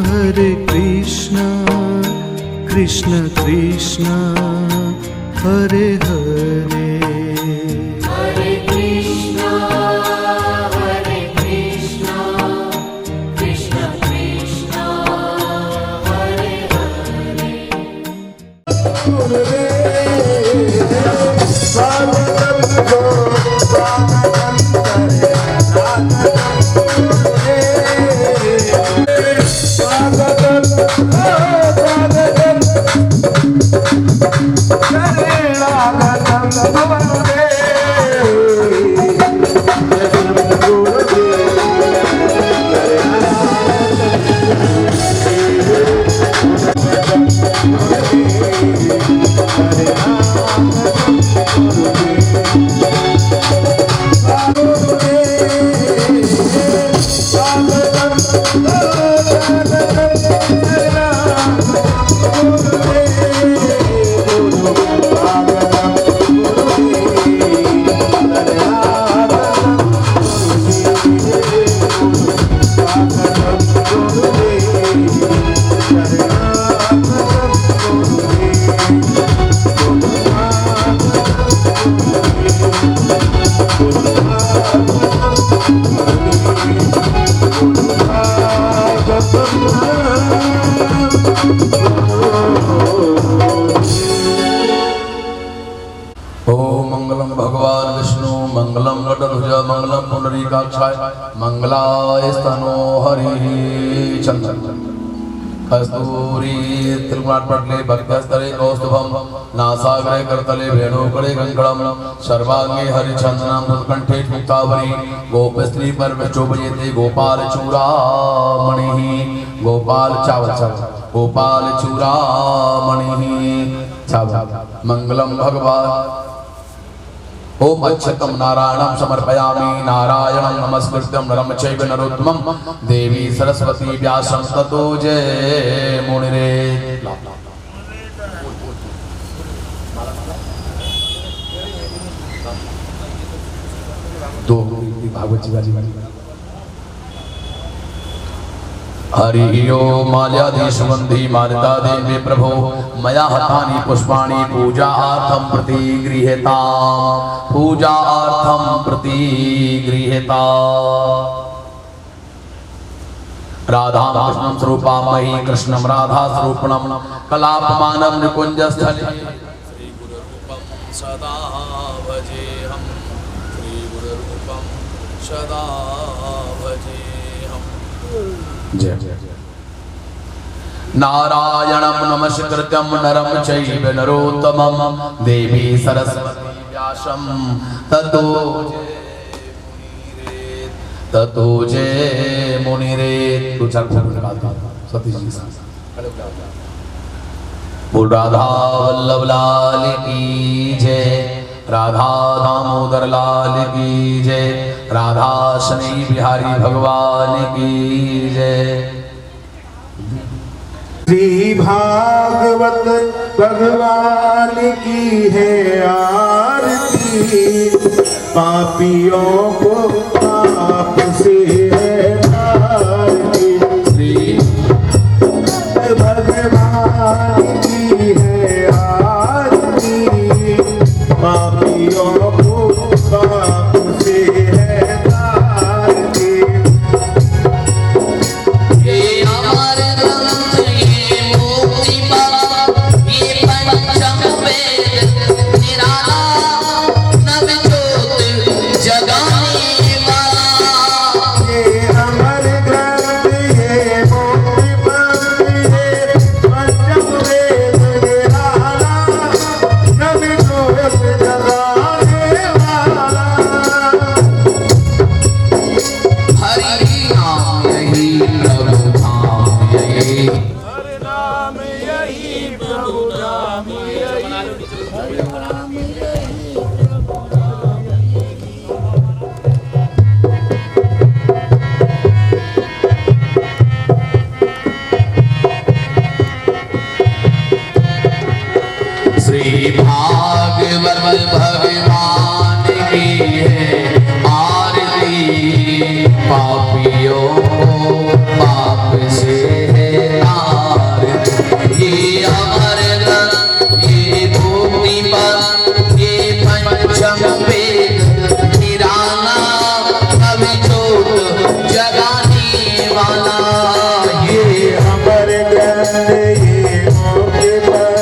Hare Krishna, Krishna Krishna, Hare Hare. Hare Krishna, Krishna Krishna, Hare Hare. पुंडरीकाक्षाय मंगलाय स्तनो हरिः चंद्र कस्तूरी त्रिपुराटपटले भक्त्यस्तरे कौस्तुभं नासाग्रे करतले वेणुकरे कंकणं सर्वांगे हरिचंदनं उत्कंठे मुक्तावरी गोपस्त्री पर चोपयते गोपाल चूड़ामणिः गोपाल चावल गोपाल चूड़ामणिः चावल मंगलम भगवान ओम अच्छतम नारायणं समर्पयामि नारायणं नमस्कृत्यं नरं चैव नरोत्तमं देवी सरस्वती व्यासं ततो जयमुनिरे। दो भागवत जी वाली हरि ओम माल्यादि सुगंधि मालिता देवे प्रभो मया हतानि पुष्पाणि पूजार्थं प्रतिगृह्यता राधा कृष्णं स्वरूपामहि कृष्णं राधा स्वरूपणं कलापमानं निकुञ्जस्थले श्री गुरुरूपं सदा भजेऽहं श्री गुरुरूपं सदा भजेऽहं। जय नारायणं नमस्कृत्यं नरं चैव नरोत्तमं देवी सरस्वती व्यासं ततो जयमुनिरे। बोल राधा वल्लभ लाल की जय, राधा दामोदर लाल की जय, राधा शनि बिहारी भगवान की जय। श्री भागवत भगवान की है आरती, पापियों को पाप से है तारती। श्री भगवान की है आरती, पापियों को पाप से है तारती। ये अमर ग्रंथ ये मुक्ति पथ ये पंचम वेद निराला नव ज्योत जगाने वाला। ये अमर ग्रंथ ये मुक्ति पथ ये पंचम वेद निराला नव ज्योत जगाने वाला। हरि नाम यही प्रभु धाम यही, हरि नाम यही प्रभु नाम यही, हरि नाम यही श्री भागवत भगवान की है आरती। पापियों पाप से है आरती। ये अमर ग्रंथ, ये भूमि पर, ये पंचम वेद निराला, कभी चोट जगाने वाला। ये अमर ग्रंथ, ये मौके पर,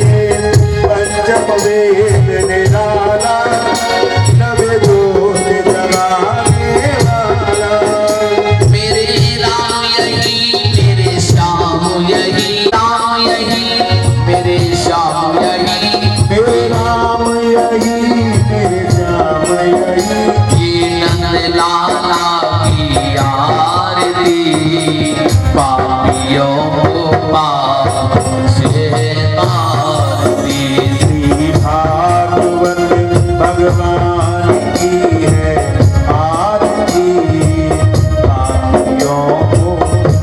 ये पंचम वेद निराला, नवे जोत जगाने वाला। मेरे राम यही, मेरे श्याम यही, राम यही, मेरे श्याम यही। मेरे राम यही, मेरे श्याम यही। ये नंद लाला की आरती। पापियों को पाप से तारती। श्री भागवत भगवान की है आरती। पापियों को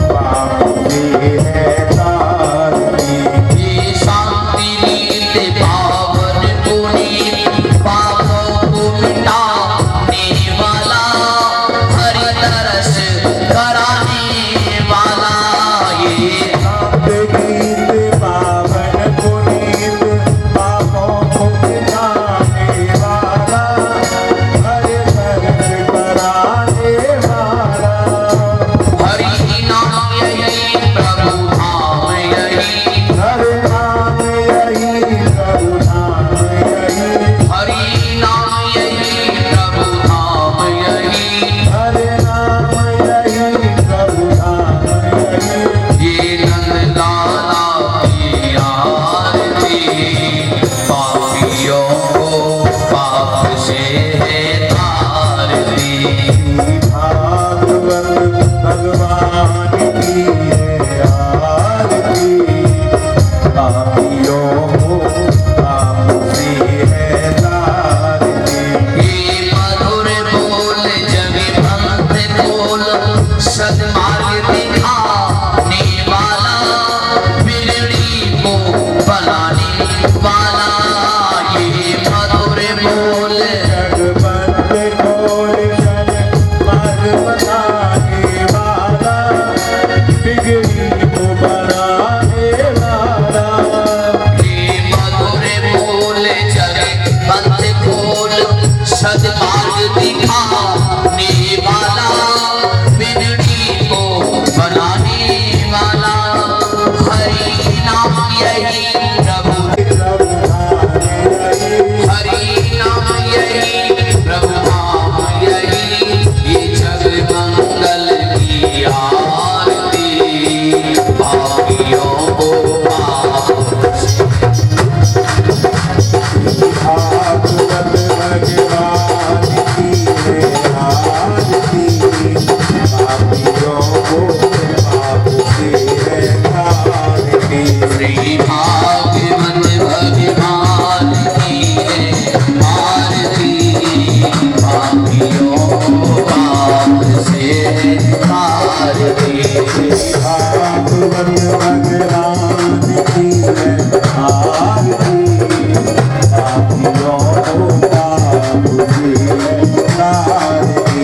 पाप से है तारती। ये शांति नीत पावन पुनीत, पापों को मिटाने वाला, हरि तरस कराने वाला। ये गीत पावन पुनीत, पापों को मिटाने वाला, हरि तरस कराने वाला। हरि नाम यही, प्रभु धाम यही। हरि नाम यही, प्रभु धाम यही। हरि नाम यही, प्रभु धाम यही। हरि नाम यही, प्रभु धाम यही। ये नंद लाला की आरती। पापियों को पाप से है तारती। भागवत भगवान की है आरती। पापियों को पाप से है तारती। ये मधुर बोल जगवंत बोल, सद्मार्ग दिखाने वाला, बिगड़ी को बनाने वाला। ये मधुर बोल जगवंत खोल जन मार्ग बताने वाला, बिगड़ी को बनाने वाला। ये मधुर बोल जगवंत बोल, सद्मार्ग दिखाने वाला, बिगड़ी को बनाने वाला। हरि नाम यही, प्रभु प्रभु धाम यही। हरि नाम यही, प्रभु धाम यही। ये जग मंगल की आरती। पापियों को पाप से भागवत भगवान की है आरती। पापियों को पाप से है तारती। श्री भागवत भगवान की है आरती। पापियों को पाप से तारती। भागवत भगवान की है आरती। पापियों को पाप से है तारती।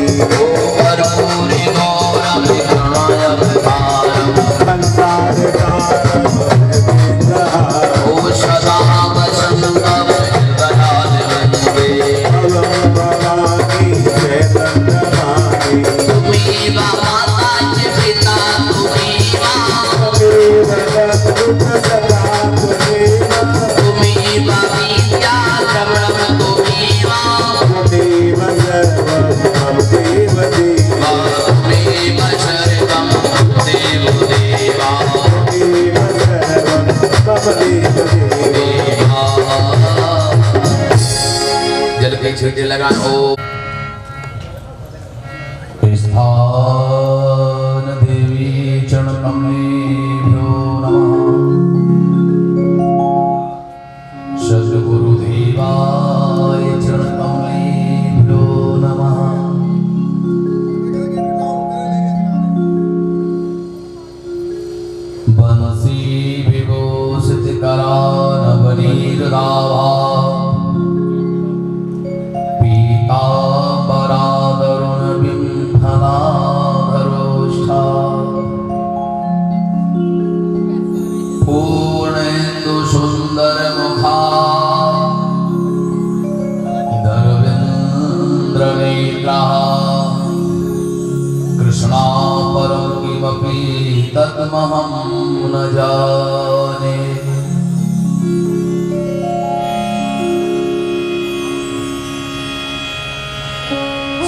कर्पूर गौरम करुणाय भारम, संसार कारम जगद्धारम। ओ सदा वसंतम हृदयाल वन्दे। भवं भवानी चैतन्यवाणी। तुमेव माता च पिता तुमेव, तमेव जगद्गुरुः सदा त्वमेव। तुमेव विद्या च ब्रह्म तुमेव। त्वमेव सर्वं मम देव देव। त्वमेव सर्वं देव देवा। त्वमेव सर्वं मम देव देव। जल के छींटे लगाओ। स्थान देवी चरण कमलेभ्यो नमः। सद्गुरुदेवाय चरण कमलेभ्यो नमः। बंसी विभूषित करानवनीरदा पद्महं न जाने।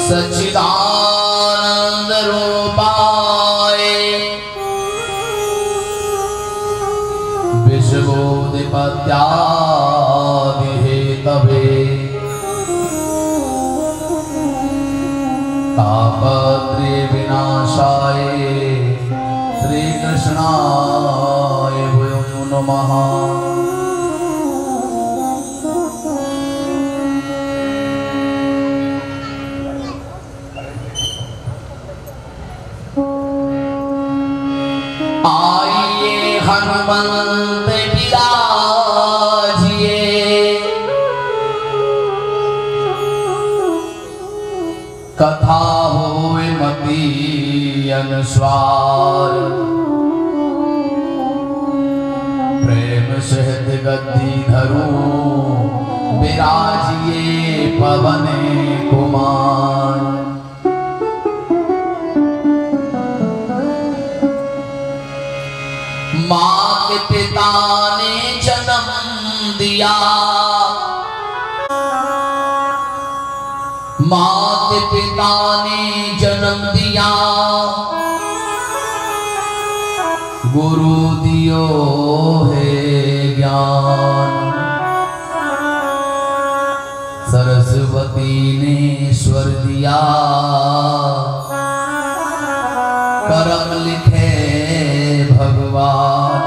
सच्चिदानंद रूपाय विश्वोत्पत्त्यादि हेतवे तापत्रय विनाशाय श्री कृष्णाय वयं नमः। आइए हनुमंत विराजिए, कथा होए मति अनुस्वार, प्रेम सहित गद्दी धरूं विराजिए पवन कुमार। मात पिता ने जन्म दिया, मात पिता ने जन्म दिया, गुरु दियो है ज्ञान। सरस्वती ने स्वर दिया, करम लिखे भगवान।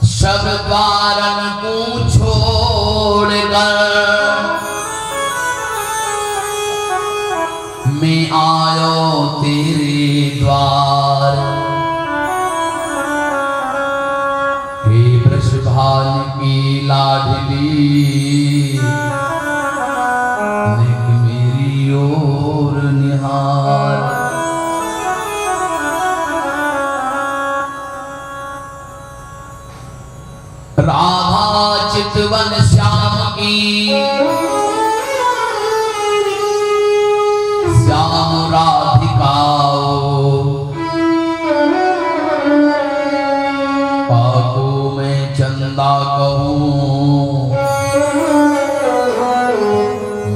सब बारन को छोड़कर मैं आयो तेरे द्वार। हे वृषभान की लाडली, देख मेरी ओर निहार। राधा चितवन श्याम की, श्याम राधिकाओ, काको में चंदा कहूँ,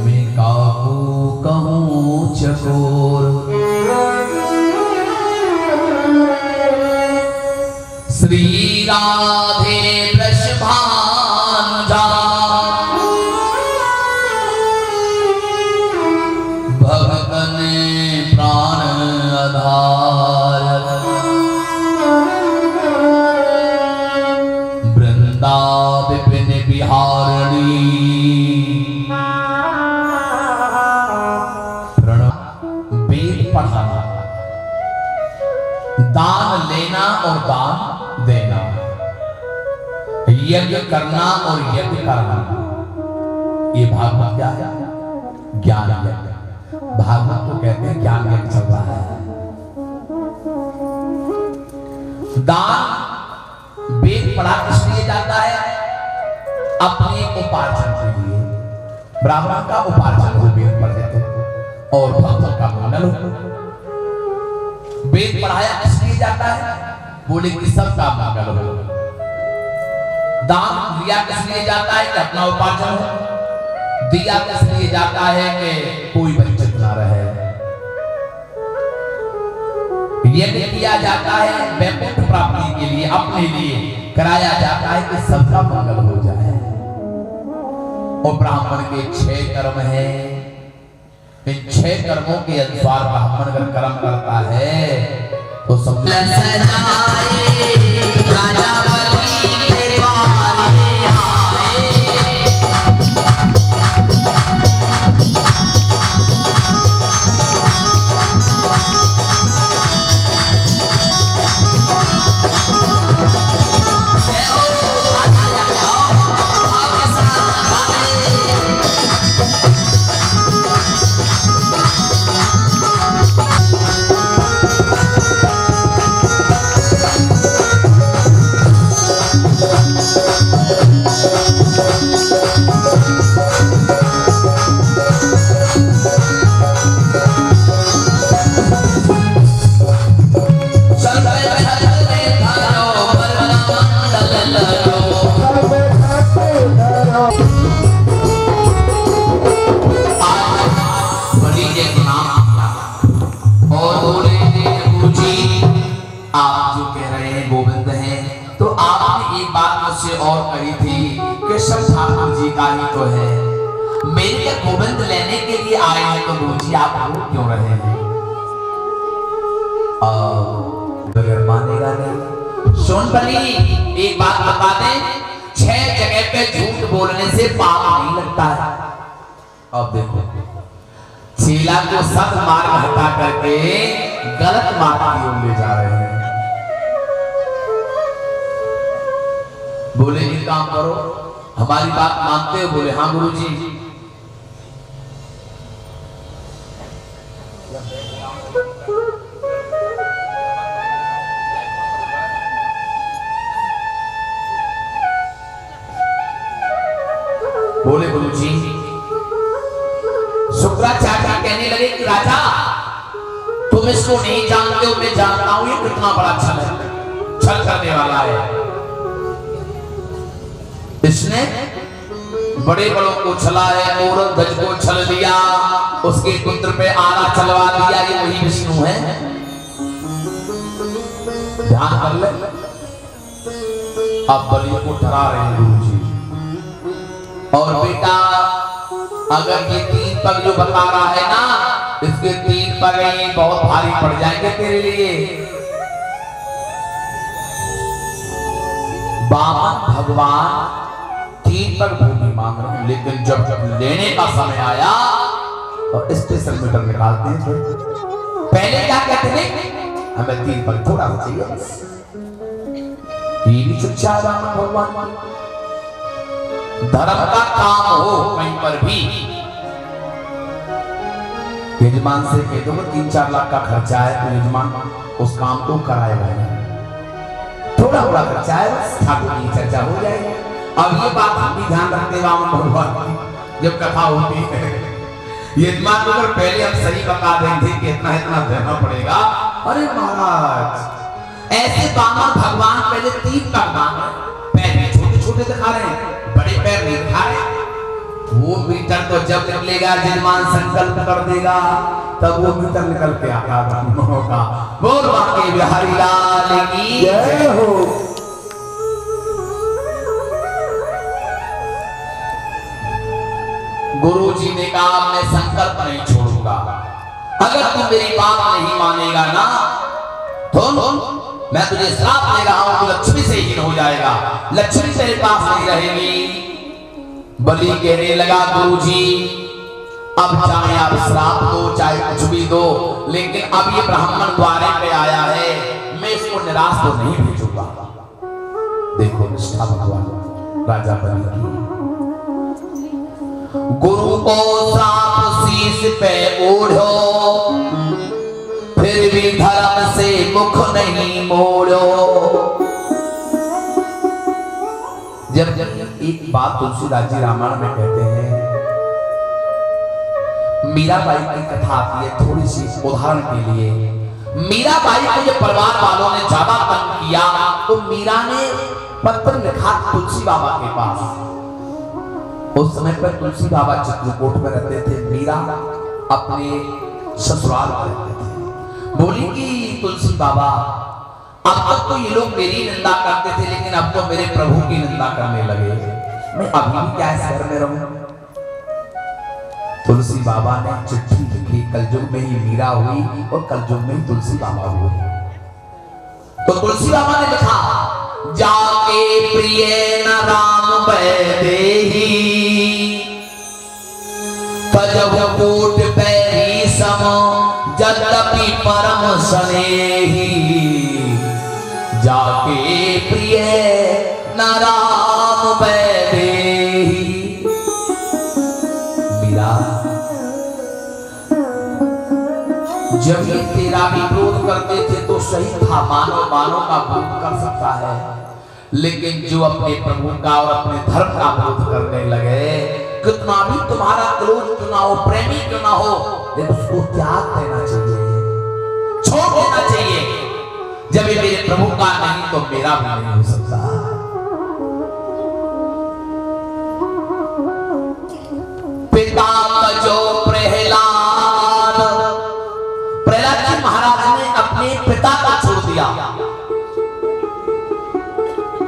मैं काको कहूँ चकोर। श्री राधे वृषभानुजा, भगतन प्राण आधार। वृंदा विपिन बिहारिणी, वेद पढ़ाना, दान लेना और दान देना, यज्ञ करना और यज्ञ करना, ये भागवत क्या है? ज्ञान यज्ञ। भागवत को कहते हैं ज्ञान यज्ञ चल रहा है। दान वेद पढ़ा इसलिए जाता है अपने उपार्जन के लिए। ब्राह्मण का उपार्जन हो, वेद पढ़ लेते और भक्तों का मंगल हो। वेद पढ़ाया इसलिए जाता है, बोले कि सबका मंगल हो। दान लिया किसलिए जाता है कि अपना उपार्जन हो। दिया किसलिए जाता है कि कोई वंचित ना रहे। यज्ञ किया जाता है वैकुंठ प्राप्ति के लिए, अपने लिए कराया जाता है कि सबका मंगल हो जाए। और ब्राह्मण के 6 कर्म हैं। इन 6 कर्मों के अनुसार ब्राह्मण अगर कर्म करता है तो समझ हैं तो आपने एक बात मुझसे और कही थी कि सब ठाकुर जी का ही तो है, मेरे का गोविंद लेने के लिए आए हैं, तो गुरु जी आप रो क्यों रहे हैं? बगैर मानेगा नहीं। सोनपली एक बात बता दें, 6 जगह पे झूठ बोलने से पाप नहीं लगता है। अब देखो चेला को सद मार्ग हटा करके गलत मार्ग की ओर ले जा रहे हैं। बोले ये काम करो, हमारी बात मानते हो? बोले हाँ गुरु जी। बोले गुरु जी। शुक्राचार्य कहने लगे कि राजा तुम इसको नहीं जानते हो, मैं जानता हूं, ये कितना बड़ा छल है, छल करने वाला है। इसने बड़े बड़ों को छला है, औरंगजेब को छल दिया, उसके पुत्र पे आरा चलवा दिया, ये वही विष्णु है। ध्यान कर ले, अब बलि को ठहरा रहे हैं गुरु जी। और बेटा अगर ये 3 पग जो बता रहा है ना, इसके 3 पग ही बहुत भारी पड़ जाएंगे तेरे लिए। वामन भगवान 3 पग भूमि मांग रहे हैं, लेकिन जब लेने का समय आया तो स्पेशल मीटर निकालते हैं। पहले क्या कहते थे, हमें 3 पग थोड़ा सा चाहिए। ये भी शिक्षा है वामन भगवान की। धर्म का काम हो कहीं पर भी, यजमान से कह दो 3-4 लाख का खर्चा है, तो यजमान उस काम को कराएगा। थोड़ा थोड़ा खर्चा है, बस ठाकुर की चर्चा हो जाएगी। अब ये बात हम भी ध्यान रखते वामन भगवान की, जब कथा होती है यजमान को अगर पहले हम सही बता देंगे कि इतना इतना देना पड़ेगा, अरे महाराज ऐसे वामन भगवान पहले 3 पग मांग रहे, पैर छोटे छोटे दिखा रहे हैं, बड़े पैर नहीं दिखा रहे। वो मीटर तो जब निकलेगा, यजमान संकल्प कर देगा, तब वो मीटर निकल के आएगा होगा। बोल बांके बिहारी लाल की जय हो। गुरु जी ने कहा मैं संकल्प नहीं छोड़ूंगा, अगर तू मेरी बात नहीं मानेगा ना तो मैं तुझे श्राप दे रहा हूं, तो लक्ष्मी से हीन हो जाएगा, लक्ष्मी तेरे पास नहीं रहेगी। बलि कहने लगा गुरु जी अब चाहे आप श्राप दो चाहे कुछ भी दो, लेकिन अब ये ब्राह्मण द्वारे पे आया है, मैं इसको निराश तो नहीं भेजूंगा। देखो निष्ठा भगवान राजा बलि की। गुरु को श्राप शीश पे ओढ़ो, फिर भी धर्म से मुख नहीं मोड़ो। जब एक बात तुलसीदास जी रामायण में कहते हैं, मीराबाई की कथा आती है, थोड़ी सी उदाहरण के लिए। मीराबाई को जब परिवार वालों ने ज्यादा तंग किया तो मीरा ने पत्र लिखा तुलसी बाबा के पास। उस समय पर तुलसी बाबा चित्रकूट में रहते थे, मीरा अपने ससुराल में रहते थे। बोली कि तुलसी बाबा अब तक तो ये लोग मेरी निंदा करते थे, लेकिन अब तो मेरे प्रभु की निंदा करने लगे, मैं अभी भी क्या इस घर में रहूं? तुलसी बाबा ने चिट्ठी लिखी, कलयुग में ही मीरा हुई और कलयुग में ही तुलसी बाबा हुए। तो तुलसी बाबा ने लिखा, जाके प्रिय न राम बैदेही, तजहु कोट पैरी सम यद्यपि परम स्नेही, जाके प्रिय न राम बैदेही। मीरा जब ये तेरा विरोध करते थे तो सही था, मानव मानव का विरोध कर सकता है, लेकिन जो अपने प्रभु का और अपने धर्म का विरोध करने लगे, कितना भी तुम्हारा क्लोज क्यों ना हो, प्रेमी क्यों ना हो, लेकिन उसको त्याग देना चाहिए, छोड़ देना चाहिए। जब ये मेरे प्रभु का नहीं तो मेरा भी नहीं हो सकता। पिता जो प्रहलाद जी महाराज ने अपने पिता को छोड़ दिया।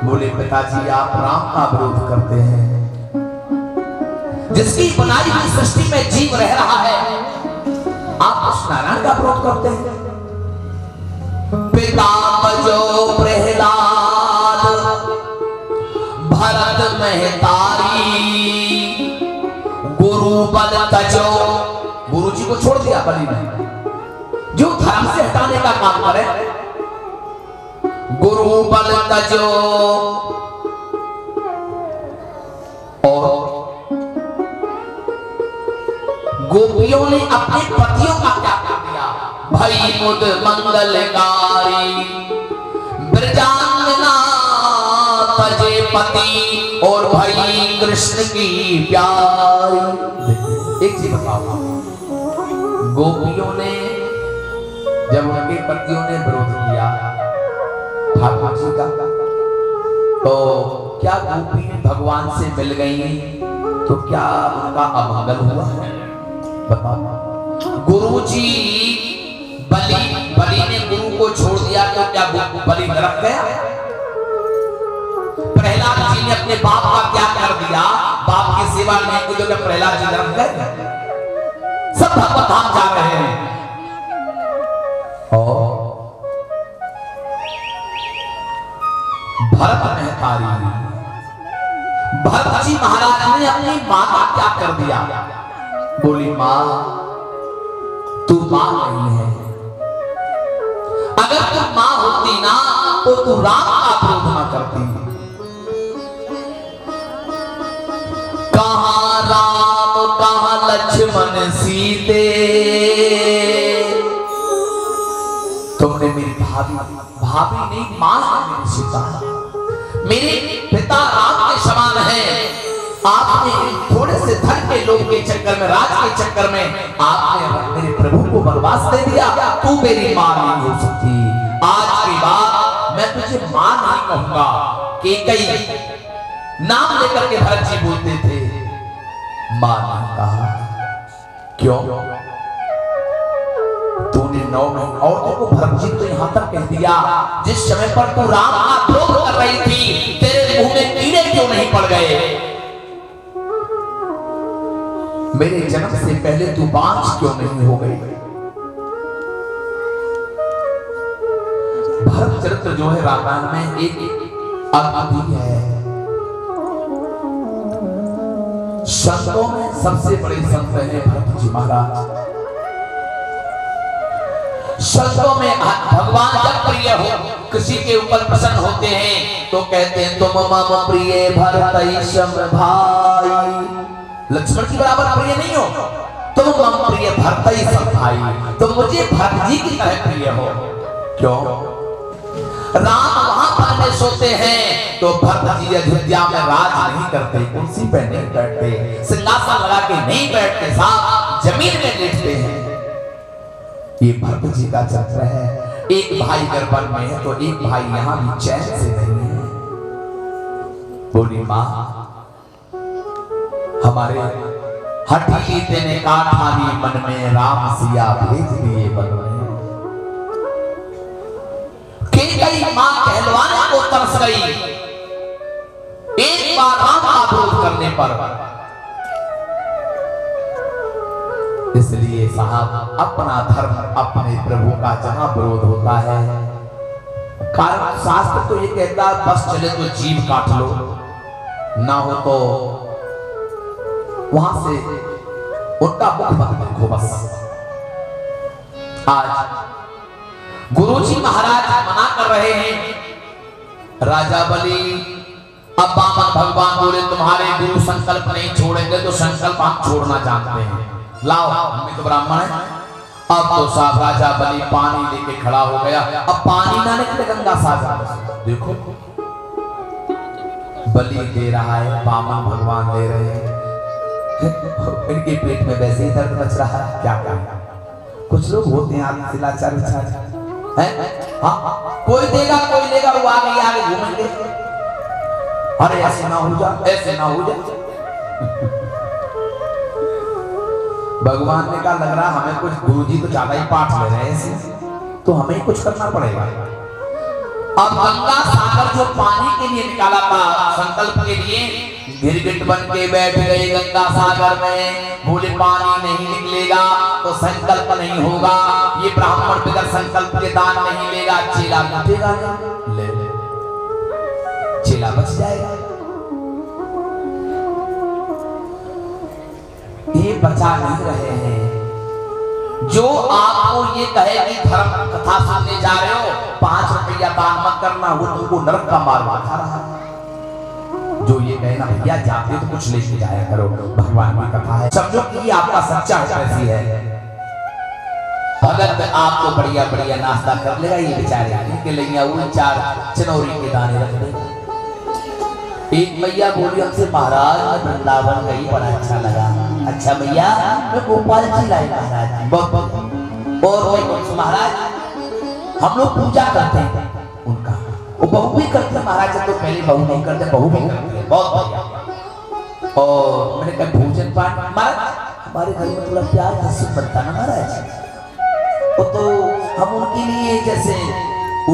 बोले पिताजी आप राम का विरोध करते हैं, जिसकी बनाई हुई सृष्टि में जीव रह रहा है आप उस नारायण का विरोध करते हैं। पिता जो प्रहलाद भरत महतारी गुरु बल तजो, गुरु जी को छोड़ दिया बलि ने, जो धर्म से हटाने का काम करे। गुरु बल तजो और गोपियों ने अपने पतियों का त्याग कर दिया। भई मुद मंगलकारी ब्रजांगना तजे पति और भई कृष्ण की प्यारी। एक चीज बताओ, गोपियों ने जब उनके पतियों ने विरोध किया ठाकुर जी का, तो क्या गोपी भगवान से मिल गई तो क्या उनका अमंगल हुआ? बताओ। गुरु जी बलि ने गुरु को छोड़ दिया तो क्या बलि नरक गया? प्रहलाद जी ने अपने बाप का त्याग कर दिया, बाप की सेवा नहीं की तो क्या प्रहलाद जी नरक गए? सब भगवत धाम जा रहे हैं। और भरत महतारी, भरत जी महाराज ने अपनी मां का त्याग कर दिया। बोली मां तू मां नहीं है, अगर तू मां होती ना तो तू राम का विरोध ना करती। कहां राम कहां लक्ष्मण सीते, तुमने मेरी भाभी नहीं मां है मेरी सीता, मेरे पिता राम के समान है। आपने थोड़े से धन के लोभ के चक्कर में, राज के चक्कर में आपने मेरे प्रभु को वनवास दे दिया। तू मेरी मां नहीं हो सकती। आज के बाद मैं तुझे मां नहीं कहूंगा। केकई नाम लेकर के भरत जी बोलते थे, मां नहीं कहा। क्यों? तूने 9 महीने औरतों को भरत जी तो यहां तक कह दिया, जिस समय पर तू राम का विरोध कर रही थी तेरे मुंह में कीड़े क्यों नहीं पड़ गए? मेरे जन्म से पहले तू बांझ क्यों नहीं हो गई? भरत चरित्र जो है रामायण में एक अद्भुत है। संतों में सबसे बड़े संत हैं भरत जी महाराज। संतों में भगवान जब प्रिय हो, किसी के ऊपर प्रसन्न होते हैं तो कहते हैं तुम मम प्रिय भरत भाई। लक्ष्मण की बराबर प्रिय नहीं हो, तुम मम प्रिय भरत भाई, तुम मुझे भरत जी की तरह प्रिय हो। क्यों? राम वहां पलने सोते हैं तो भरत जी अयोध्या में राज नहीं करते, कुर्सी पे नहीं बैठते, सिंहासन लगा के नहीं बैठते, साहब जमीन में लेटते हैं। ये भरत जी का चरित्र है। एक भाई गर्भन में है तो एक भाई यहां भी चैन से नहीं है। बोली मां हमारे हठी तेने काठानी मन में राम सिया भेज दिए बन में। केकई मां कहलवाने को तरस गई एक बार राम का विरोध करने पर। इसलिए साहब अपना धर्म अपने प्रभु का जहां विरोध होता है, कारण शास्त्र तो ये कहता है बस चले तो जीव काट लो, ना हो तो वहां से उनका मुख मत देखो बस। आज गुरुजी महाराज मना कर रहे हैं। राजा बलि अब बामन भगवान बोले तुम्हारे गुरु संकल्प नहीं छोड़ेंगे तो संकल्प हम छोड़ना जानते हैं, लाओ हम तो ब्राह्मण है। अब तो साहब राजा बलि पानी लेके खड़ा हो गया। अब पानी ना निकले गंगा सागर, देखो बलि दे रहा है, बामन भगवान दे रहे हैं। इनके पेट में वैसे ही दर्द मच रहा है, क्या क्या कुछ लोग होते हैं आदमी सिलाचार है। हाँ कोई देगा कोई लेगा, वो आगे घूमेंगे, अरे ऐसे ना हो जा, ऐसे ना हो जा। भगवान ने कहा लग रहा हमें कुछ, गुरुजी तो ज्यादा ही पाठ ले रहे हैं तो हमें कुछ करना पड़ेगा। अब गंगा सागर जो पानी के लिए निकाला था संकल्प के लिए। गिरगिट बन के बैठ गए गंगा सागर में, बोले पानी नहीं निकलेगा तो संकल्प नहीं होगा, ये ब्राह्मण बगैर संकल्प के दान नहीं लेगा, चेला बचेगा नहीं, ले चेला बच जाएगा। ये बचा नहीं रहे हैं। जो आपको ये कहे कि धर्म कथा सुनने जा रहे हो 5 रुपया दान मत करना, वो तुमको नरक का मार्ग दिखा रहा है। जो ये कहना भैया जाते हो तो कुछ लेके जाया करो, भगवान की कथा है, समझो कि ये आपका सच्चा पैसी है। भगत आपको बढ़िया बढ़िया नाश्ता कर लेगा, ये बेचारे के लिए वो 4 चनौरी के दाने रख देगा। एक मैया बोली हमसे, महाराज मैं वृंदावन गई, बड़ा अच्छा लगा। अच्छा भैया मैं गोपाल जी लाई महाराज, और महाराज हम लोग पूजा करते हैं उनका, वो बहू भी करते हैं महाराज, जब तो पहले बहू नहीं करते, बहू भी करते हैं, बहुत बढ़िया। और मैंने कहा भोजन पान महाराज हमारे घर में थोड़ा प्याज लहसुन बनता ना महाराज, तो हम उनके लिए जैसे वो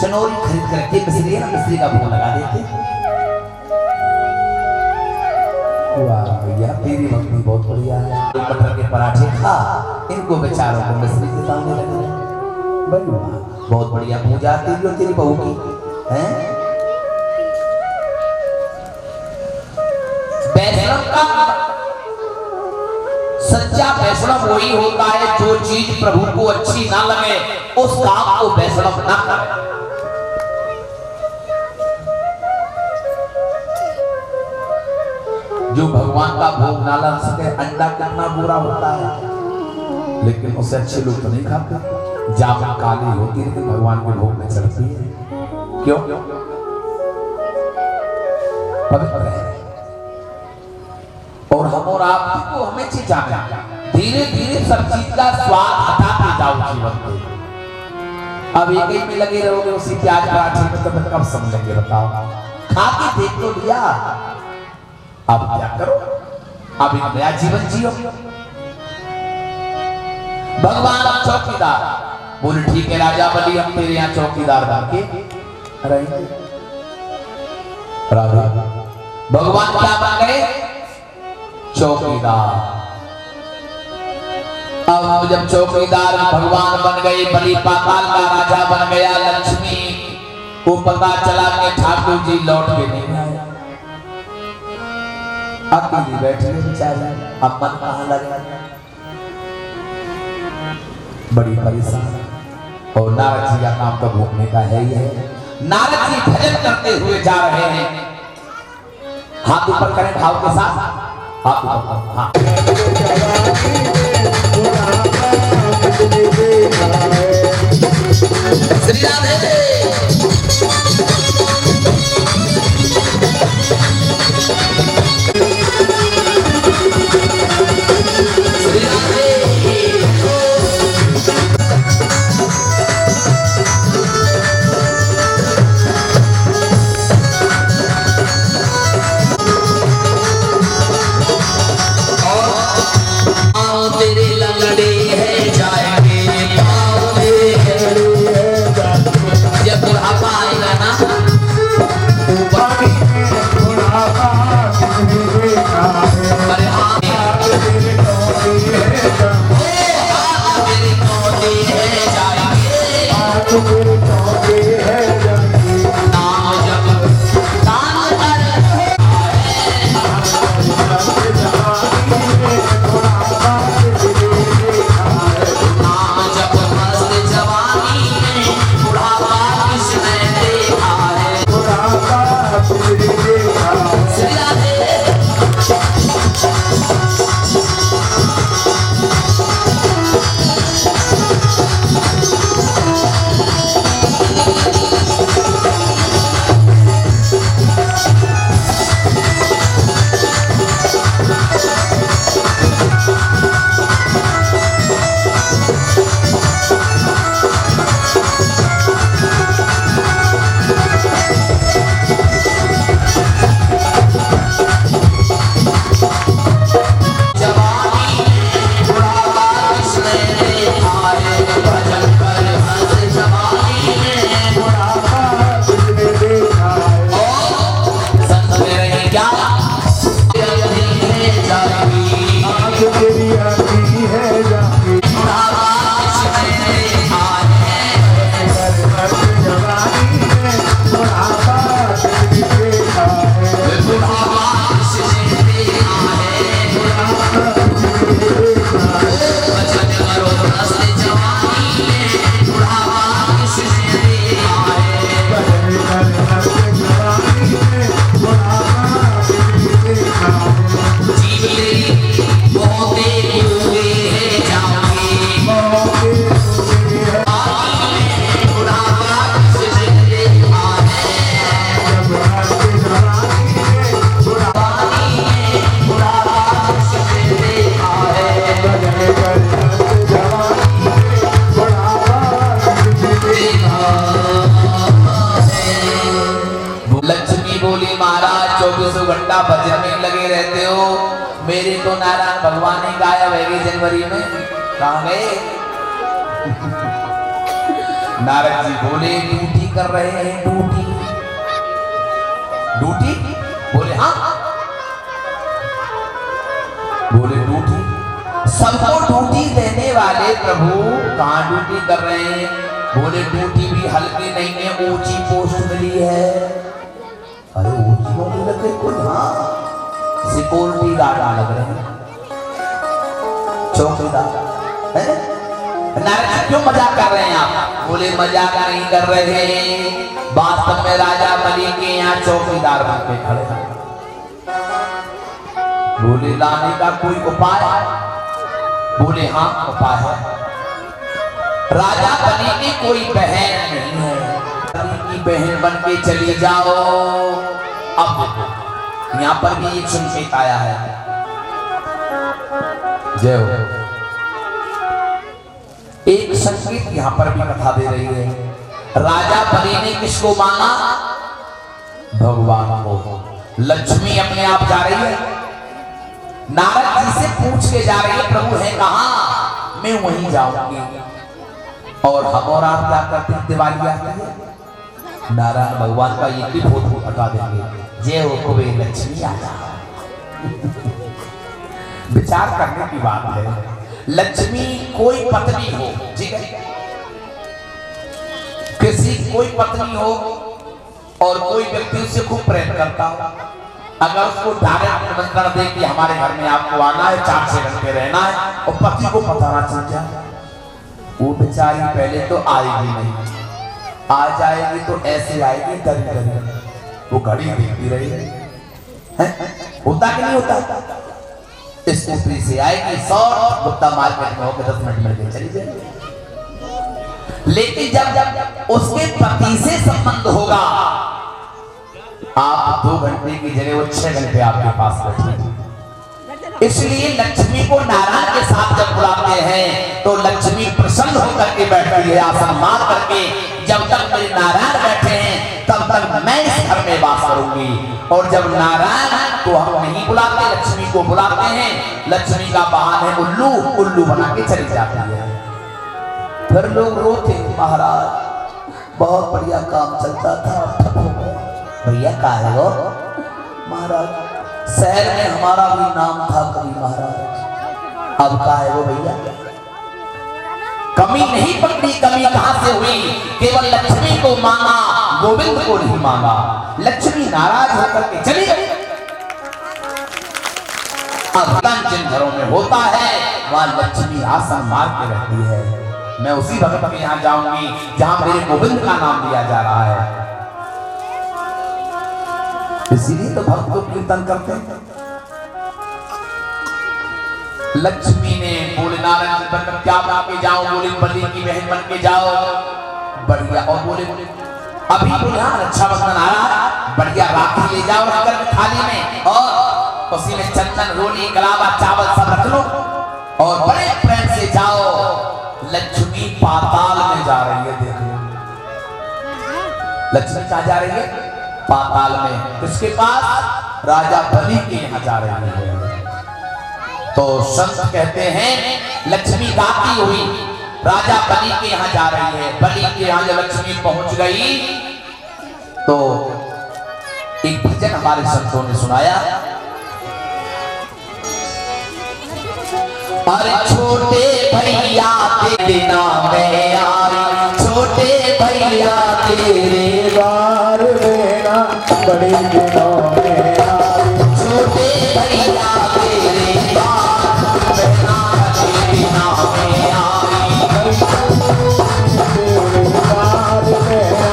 चनौरी खरीद करके मिस्त्री है ना, मिस्त्री का भोग लगा देते। वाह भैया तेरी भक्ति बहुत बढ़िया है। मटर के पराठे खा, इनको बेचारों को मिस्त्री के दाने लगे, बहुत बढ़िया पूजा तेरी और तेरी बहू की है। वैष्णव का सच्चा वैष्णव वही होता है जो चीज प्रभु को अच्छी ना लगे उस काम को वैष्णव ना करे। जो भगवान का भोग ना ला सके, अंडा कितना बुरा होता है, लेकिन उससे अच्छे लोग तो नहीं खाते। जामुन काली होती है लेकिन भगवान के भोग में चढ़ती है, क्यों? पवित्र है। और हम और आप को हमें चीज जाना, धीरे धीरे सब चीज का स्वाद हटाते जाओ जीवन में। अब एक ही में लगे रहोगे उसी प्याज पराठे में, तो कब समझेंगे बताओ? खा के देख तो लिया, अब क्या करो? अब एक नया जीवन जियो। भगवान चौकीदार बोले ठीक है राजा बलि, हम तेरे यहाँ चौकीदार बनके रहेंगे। भगवान क्या बन गए? चौकीदार। अब जब चौकीदार भगवान बन गए, बलि पाताल का राजा बन गया, लक्ष्मी को पता चला कि ठाकुर जी लौट के नहीं आए, अकेली बैठे बेचारे, अब मन कहाँ लगे, बड़ी परेशान। और नारद जी का काम तो घूमने का है ही है। नारद जी भजन करते हुए जा रहे हैं, हाथ ऊपर करें भाव के साथ, हाथ ऊपर, हाँ। श्री राधे जब बुढ़ापा आएगा ना बोली महाराज 24 घंटा भजन में लगे रहते हो, मेरे तो नारायण भगवान ही गायब है जनवरी में, कहाँ गए? नारद जी बोले ड्यूटी कर रहे हैं, ड्यूटी ड्यूटी बोले हाँ, बोले ड्यूटी, सबको ड्यूटी देने वाले प्रभु कहाँ ड्यूटी कर रहे हैं? बोले ड्यूटी भी हल्की नहीं है, ऊंची पोस्ट मिली है। अरे ऊंची नौकरी लग गई कोई? हाँ, सिक्योरिटी गार्ड लग रहे हैं, चौकीदार है। नारद जी क्यों मजाक कर रहे हैं आप? बोले मजाक नहीं कर रहे हैं, वास्तव में राजा बलि के यहाँ चौकीदार बन के खड़े हैं। बोले लाने का कोई उपाय? बोले हाँ उपाय है। राजा बलि की कोई बहन नहीं है, बलि की बहन बन के चली जाओ। अब यहाँ पर भी एक संकेत आया है, जय हो। एक संकेत यहाँ पर भी कथा दे रही है। राजा बलि ने किसको मांगा? भगवान को। लक्ष्मी अपने आप जा रही है, नारद जी से पूछ के जा रही है प्रभु है कहाँ? मैं वहीं जाऊंगी। और हम और आप क्या करते हैं? दिवाली आती है, नारायण भगवान का एक ही फोटो हटा देंगे, जय हो कुबेर लक्ष्मी आ जा। विचार करने की बात है। लक्ष्मी कोई पत्नी हो, ठीक है, किसी कोई पत्नी हो और कोई व्यक्ति उससे खूब प्रेम करता हो, अगर उसको डायरेक्ट निमंत्रण दे कि हमारे घर में आपको आना है, 4-6 घंटे रहना है, और पति को पता ना चल जाए, वो बेचारी पहले तो आएगी नहीं, आ जाएगी तो ऐसे आएगी डर डर, वो घड़ी देखती रहेगी, होता कि नहीं होता? स्कूटरी से आएगी, 100 गुप्ता मार्केट में होकर 10 मिनट में चली जाएगी। लेकिन जब उसके पति से संबंध होगा, आप 2 घंटे की जगह वो 6 घंटे आपके पास बैठेंगे। इसलिए लक्ष्मी को नारायण के साथ जब बुलाते हैं तो लक्ष्मी प्रसन्न होकर के बैठती है, आसन मार करके, जब तक मेरे नारायण बैठे हैं तब तक मैं इस घर में वास करूंगी। और जब नारायण तो हम नहीं बुलाते, लक्ष्मी को बुलाते हैं, लक्ष्मी का वाहन है उल्लू, उल्लू बना के चली जाती है। फिर लोग रोते, महाराज बहुत बढ़िया काम चलता था, भैया का है वो? महाराज शहर में हमारा भी नाम था कभी महाराज, अब का है वो भैया? कमी नहीं पकड़ी, कमी कहां से हुई? केवल लक्ष्मी को मांगा, गोविंद को नहीं मांगा। लक्ष्मी नाराज होकर के चली गई। अब जिन घरों में होता है वहां लक्ष्मी आसन मार के रहती है। मैं उसी भक्त के यहाँ जाऊंगी जहां मेरे गोविंद का नाम लिया जा रहा है। इसीलिए तो भक्त को कीर्तन करते हैं। लक्ष्मी ने बोले नारायण बनकर क्या बना के जाओ? बोले बलि की बहन बन के जाओ, बढ़िया। और बोले अभी बोले हाँ रक्षाबंधन आ रहा है, बढ़िया राखी ले जाओ रखकर थाली में, और उसी में चंदन, रोली, कलावा, चावल सब रख लो और बड़े प्रेम से जाओ। लक्ष्मी पाताल में जा रही है, देख लो लक्ष्मी कहाँ जा रही है? पाताल में। किसके पास? राजा बलि के यहाँ जा रही है। तो संत कहते हैं लक्ष्मी गाती हुई राजा बलि के यहाँ जा रही है। बलि के यहाँ जब लक्ष्मी पहुंच गई तो एक भजन हमारे संतों ने सुनाया। अरे छोटे भैया तेरे नाम में आई, छोटे भैया तेरे बार मेरा बड़े दिनों में आई, छोटे भैया तेरे बार तेरे नाम में आई, तेरे बार मेरा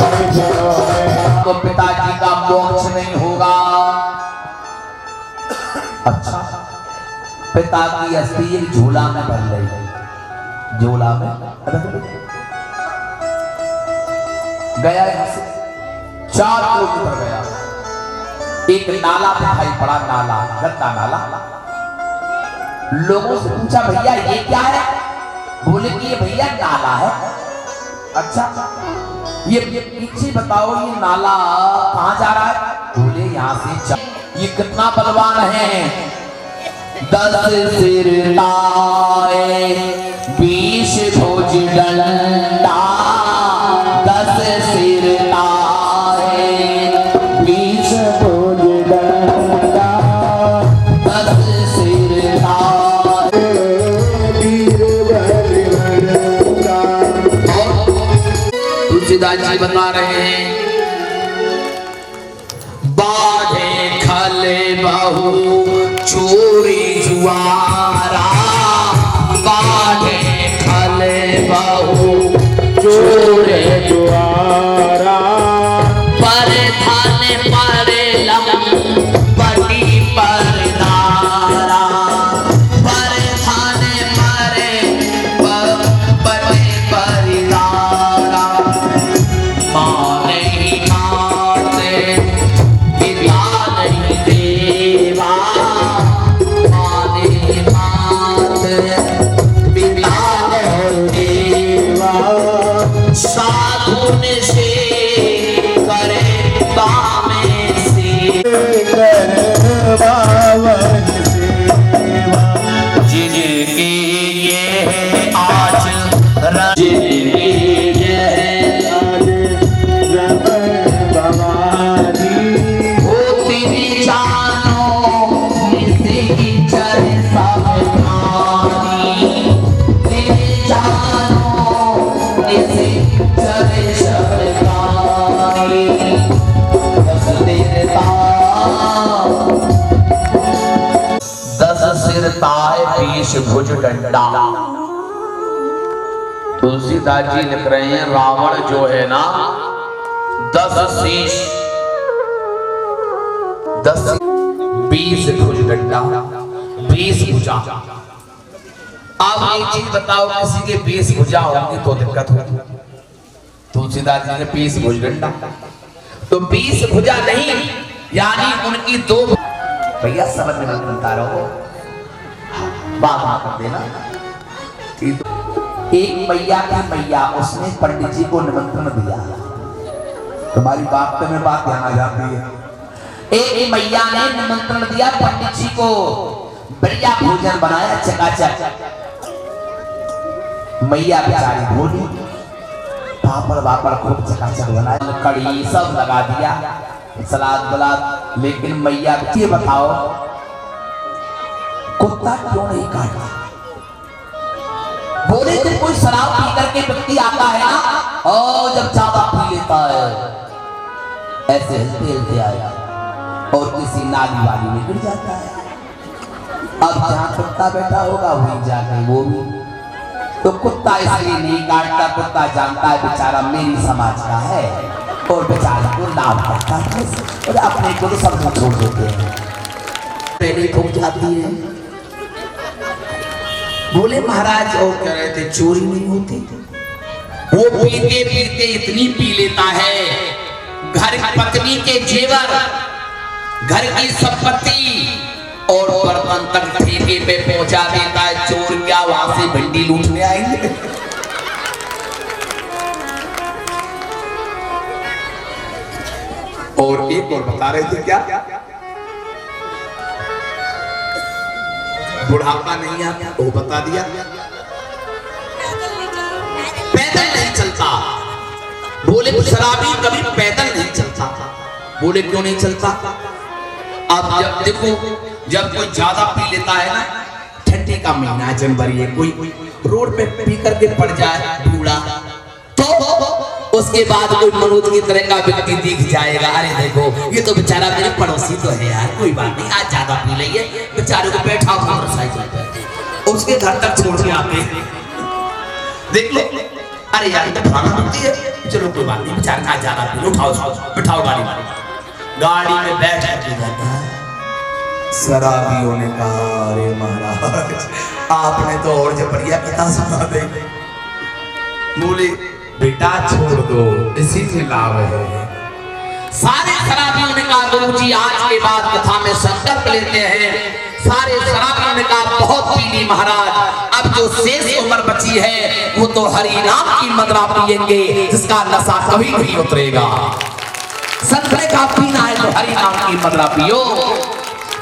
बड़े दिनों में आई। तो पिताजी का मोक्ष नहीं होगा। अच्छा, पिता की अस्थि एक झूला में भर गई, झूला में गया, यहाँ से 4 किलोमीटर गया, एक नाला दिखाई पड़ा, नाला, गंदा नाला। लोगों से पूछा भैया ये क्या है? बोले कि ये भैया नाला है। अच्छा ये पीछे बताओ ये नाला कहाँ जा रहा है? यहाँ से ये कितना बलवान है। 10 सिर ताए 20 भुज डंडा, 10 सिर ताए 20 भुज डंडा, 10 सिर ताए वीर बलवंता। तुलसीदास जी बता रहे हैं, बाढ़े खले बहु चोरी जुआरा, बाढ़े खले बहु चोरे द्वारा पर थाने परे लंबटी पर नारा, पर थाने परे बटे पर नारा, माने ही माते पिता नहीं देवा, माने ही माते पिता नहीं देवा, साधु ने से करे बामे से, कर बावन सेवा। जिनके ये आज जिनके ये आज रमण भवानी होती जानो इसी चर सावधानी, तेरी जानो इसी चर सावधानी, दस देवता 10 सिर ताए 20 भुज डंडा। तुलसीदास जी लिख रहे हैं, रावण जो है ना 10 शीश 20 भुज डंडा 20 भुजा। अब एक चीज बताओ, किसी के 20 भुजा होंगी तो दिक्कत होगी। तुलसीदास जी ने 20 भुज डंडा, तो 20 भुजा नहीं, यानी उनकी 2 भैया समझ में मत बनता रहो, बात कर देना। एक मैया की मैया, उसने पंडित जी को निमंत्रण दिया। तुम्हारी बात में बात ध्यान आ जाती है। एक मैया ने निमंत्रण दिया पंडित जी को, बढ़िया भोजन बनाया चकाचक। मैया बेचारी भोली, पापड़ वापड़ खूब चकाचक बनाया, कड़ी सब लगा दिया, सलाद वलाद। लेकिन मैया ये बताओ, कुत्ता क्यों नहीं काटा? बोले तो कोई शराब पी करके व्यक्ति आता है ना, और जब ज्यादा पी लेता है ऐसे हिलते हिलते आया और किसी नाली वाली में गिर जाता है। अब जहां कुत्ता बैठा होगा वहीं जाके वो भी, तो कुत्ता इसलिए नहीं काटता, कुत्ता जानता है बेचारा मेरी समाज का है और बेचारे को लाभ करता है, और अपने को तो सब छोड़ देते हैं, पहले ठुक जाती है। बोले महाराज, और कह रहे थे चोरी नहीं होती। वो पीते पीते इतनी पी लेता है, घर की पत्नी के जेवर, घर की संपत्ति और बर्तन तक ठेके पे पहुंचा देता है। चोर क्या वहां से भिंडी लूटने आएंगे? और एक और बता रहे थे, क्या बुढ़ापा नहीं आता, वो बता दिया। पैदल नहीं चलता। बोले शराबी कभी पैदल नहीं चलता। बोले क्यों नहीं चलता? अब जब देखो, जब कोई ज्यादा पी लेता है ना, ठंडी का महीना जनवरी है, कोई रोड पे पी करके पड़ जाए बूढ़ा, तो उसके बाद कोई मनोज की तरह का व्यक्ति दिख जाएगा, अरे देखो ये तो बेचारा मेरे पड़ोसी तो है यार, कोई बात नहीं, आज ज्यादा पी लिया, बेचारे को बैठा मोटरसाइकिल पे उसके घर तक छोड़ के आते, देख लो, अरे यार तो खाना होती है, चलो कोई बात नहीं, बेचारे आज ज्यादा पी लो, उठाओ बिठाओ गाड़ी में, गाड़ी में बैठ के जाता है। शराबियों ने कहा, अरे महाराज आपने तो और जबरिया कथा सुना दे। बोले बेटा छोड़ दो, इसी से लाभ है। सारे शराबियों ने कहा, गुरु जी आज के बाद कथा में संकल्प लेते हैं। सारे शराबियों ने कहा, बहुत पी ली महाराज, अब जो शेष उम्र बची है वो तो हरि नाम की मदरा पिएंगे, जिसका नशा कभी नहीं उतरेगा। संत ने कहा, पीना है तो हरि नाम की मदरा पियो,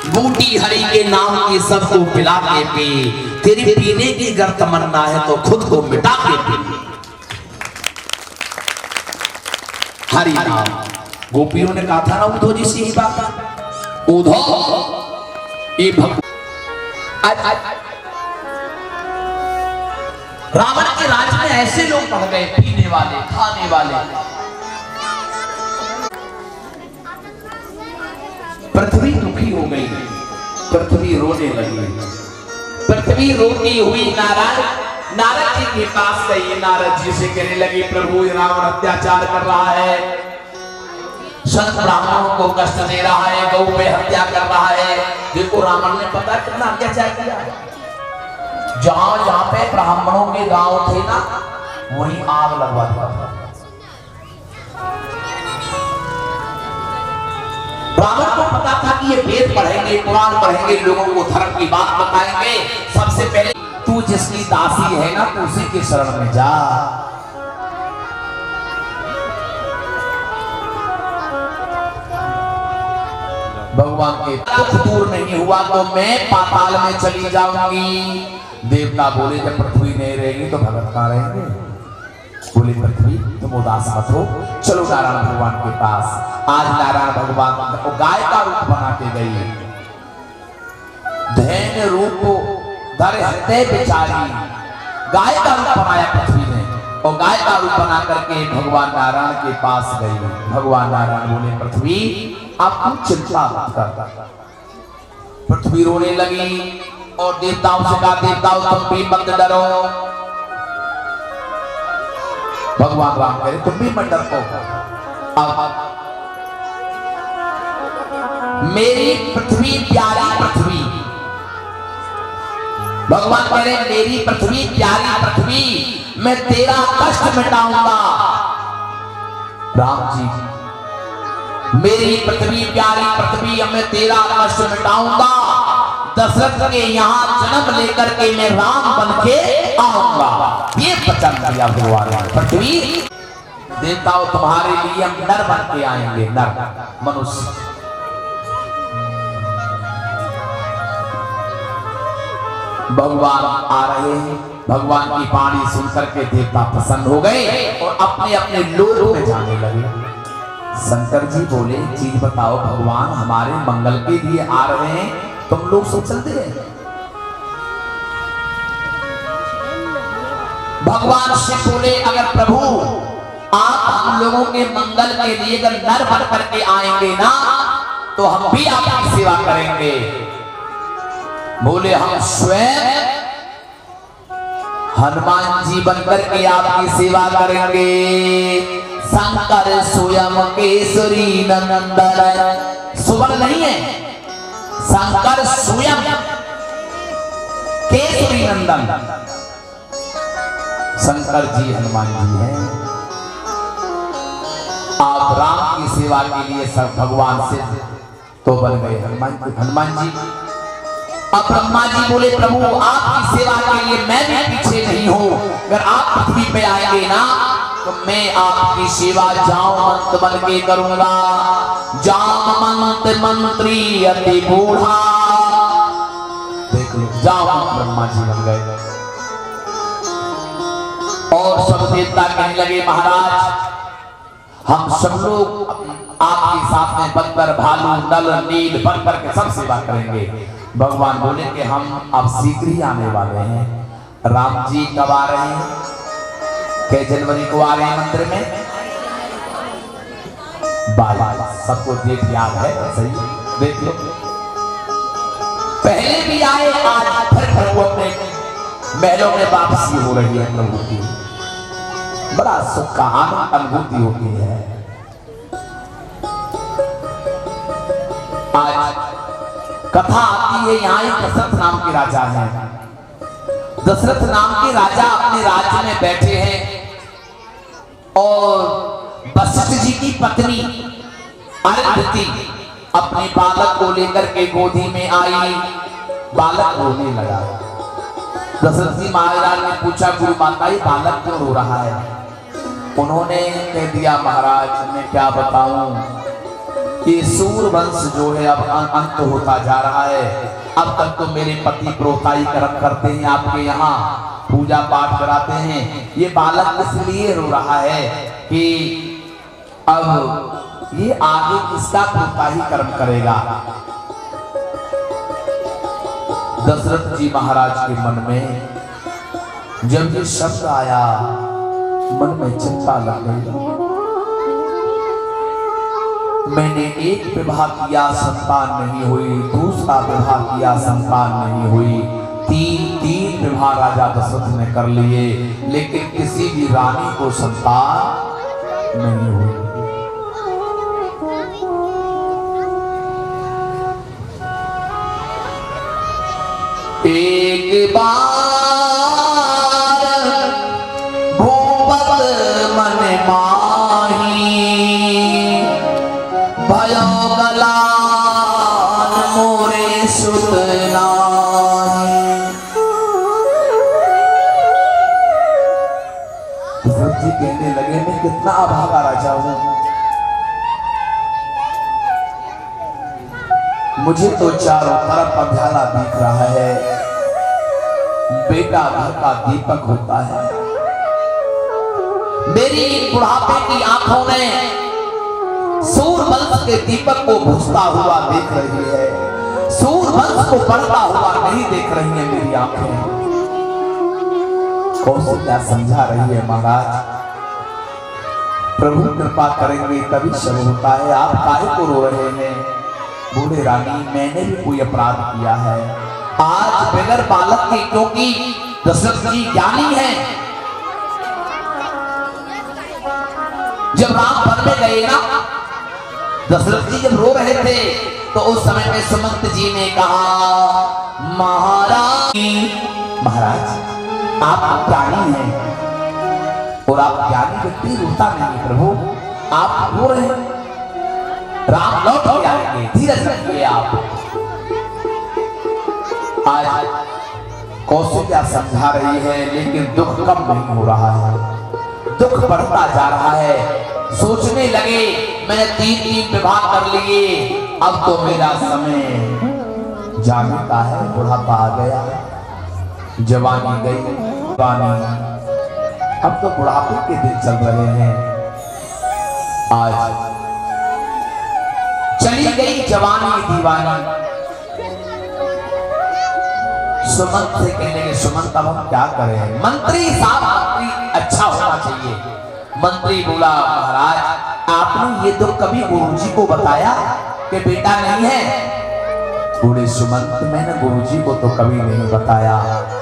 बूटी हरी के नाम की सबको पिला के पी, तेरी पीने की अगर तमन्ना है तो खुद को मिटा के पी। हरि नाम। गोपियों ने कहा था ना उद्धव जी से ही बात, उद्धव ये भक्त रावण के राज में ऐसे लोग बढ़ गए, पीने वाले खाने वाले। पृथ्वी दुखी हो गई, पृथ्वी रोने लगी। पृथ्वी रोती हुई नारद जी के पास गई। नारद जी से कहने लगी, प्रभु रावण अत्याचार कर रहा है, संत ब्राह्मणों को कष्ट दे रहा है, गौ पे हत्या कर रहा है। देखो रावण ने पता कितना अत्याचार किया। जहां जहां पे ब्राह्मणों के गांव थे ना, वहीं आग लगवा दिया। रावण को पता था कि ये वेद पढ़ेंगे, कुरान पढ़ेंगे, लोगों को धर्म की बात बताएंगे। सबसे पहले तू जिसकी दासी है ना, तू उसी के शरण में जा। भगवान के दुख दूर नहीं हुआ तो मैं पाताल में चली जाऊंगी। देवता बोले, जब पृथ्वी नहीं रहेगी तो भगत कहां रहेंगे? बोले, पृथ्वी तुम उदास मत हो, चलो नारायण भगवान के पास। आज नारायण भगवान को गाय का रूप बना के गई, धैन्य रूप धरे हृदय बेचारी, गाय का रूप बनाया पृथ्वी ने, और गाय का रूप बना करके भगवान नारायण के पास गई। भगवान नारायण बोले, पृथ्वी आप कुछ चिंता मत कर। पृथ्वी रोने लगी और देवताओं से कहा, देवताओं तुम भी मत डरो। भगवान राम कह रहे, तुम भी मत डरो। अब मेरी पृथ्वी प्यारी पृथ्वी, भगवान कह रहे, मेरी पृथ्वी प्यारी पृथ्वी, मैं तेरा कष्ट मिटाऊंगा। राम जी, मेरी पृथ्वी प्यारी पृथ्वी, मैं तेरा कष्ट मिटाऊंगा। दशरथ के यहाँ जन्म लेकर के मैं राम बन के आऊंगा। ये वचन दिया भगवान। पृथ्वी देवताओं, तुम्हारे लिए हम नर बन के आएंगे, नर मनुष्य। भगवान आ रहे हैं। भगवान की वाणी सुनकर के देवता प्रसन्न हो गए और अपने अपने लोक में जाने लगे। शंकर जी बोले, चीज बताओ भगवान, हमारे मंगल के लिए आ रहे हैं, तुम लोग सब चलते हैं। भगवान से बोले, अगर प्रभु आप हम लोगों के मंगल के लिए अगर नर बन करके आएंगे ना, तो हम भी आपकी सेवा करेंगे। बोले, हम स्वयं हनुमान जी बनकर के आपकी सेवा करेंगे। शंकर स्वयं केसरी नंदन, सुवर्ण नहीं है, शंकर स्वयं केसरी नंदन, शंकर जी हनुमान जी हैं। आप राम की सेवा के लिए सब भगवान से तो बन गए हनुमान जी। अब ब्रह्मा जी बोले, प्रभु आपकी सेवा के लिए मैं भी पीछे नहीं हूं। अगर आप पृथ्वी पे आएंगे ना, तो मैं आपकी सेवा जामवंत बन के करूंगा। जामवंत मंत्री अति बूढ़ा, देख लो, जामवंत ब्रह्मा जी बन गए। और सब देवता कहने लगे, महाराज हम सब लोग आपके साथ में बनकर भालू नल नील बन करके सब सेवा करेंगे। भगवान बोले कि हम अब शीघ्र ही आने वाले हैं। राम जी कब आ रहे हैं? क्या जनवरी को आ रहे हैं मंदिर में? 22, सबको डेट याद है? सही, देख लो। पहले भी आए, आज फिर प्रभु अपने महलों में वापसी हो रही है। प्रभु की बड़ा सुख का आनंद अनुभूति होती है। आज कथा आती है, यहाँ एक दशरथ नाम के राजा हैं। दशरथ नाम के राजा अपने राज्य में बैठे हैं और वशिष्ठ जी की पत्नी अरुंधति अपने बालक को लेकर के गोदी में आई। बालक रोने लगा। दशरथ जी महाराज ने पूछा, गुरु माता ये बालक क्यों रो रहा है? उन्होंने कह दिया, महाराज मैं क्या बताऊं, ये सूरवंश जो है अब अंत होता जा रहा है। अब तक तो मेरे पति प्रोताई कर्म करते हैं, आपके यहाँ पूजा पाठ कराते हैं। ये बालक इसलिए रो रहा है कि अब ये आगे किसका प्रोताई कर्म करेगा। दशरथ जी महाराज के मन में जब ये शब्द आया, मन में चिंता लग गई। मैंने एक विवाह किया, संतान नहीं हुई, दूसरा विवाह किया, संतान नहीं हुई, तीन विवाह राजा दशरथ ने कर लिए, लेकिन किसी भी रानी को संतान नहीं हुई। एक बार भूपत मन माही, भयो गलान मोरे सुत नाही। दशरथ जी कहने लगे, मैं कितना अभागा राजा हूं, मुझे तो चारों तरफ अंधेरा दिख रहा है। बेटा घर का दीपक होता है। मेरी बुढ़ापे की आंखों ने सूरवंश के दीपक को बुझता हुआ देख रही है, सूरवंश को बढ़ता हुआ नहीं देख रही है मेरी आंखें। कौशल्या समझा रही है, महाराज प्रभु कृपा करेंगे तभी सब होता है, आप काहे को रो रहे हैं। बूढ़े रानी, मैंने भी कोई अपराध किया है आज बगैर बालक के, क्योंकि दशरथ जी ज्ञानी हैं। जब राम वन में गए ना, दशरथ जी जब रो रहे थे तो उस समय में सुमंत जी ने कहा, महाराज आप ज्ञानी हैं और आप ज्ञानी व्यक्ति रोता नहीं प्रभु, आप रो रहे हैं, राम लौट के आएंगे, धीरज रखिए आप। आज कौशल्या समझा रही है, लेकिन दुख कम नहीं हो रहा है, दुख बढ़ता जा रहा है। सोचने लगे मैंने तीन विवाह कर लिए, अब तो मेरा समय जाने का है, बुढ़ापा आ गया, जवानी गई, अब तो बुढ़ापे के दिन चल रहे हैं। आज चली गई जवानी दीवानी। सुमंत से कहने के, सुमंत अब हम क्या करें, मंत्री साहब मंत्री अच्छा होना चाहिए। मंत्री बोला, महाराज आपने ये दुख कभी गुरुजी को बताया कि बेटा नहीं है। बूढ़े सुमंत, मैंने गुरुजी को तो कभी नहीं बताया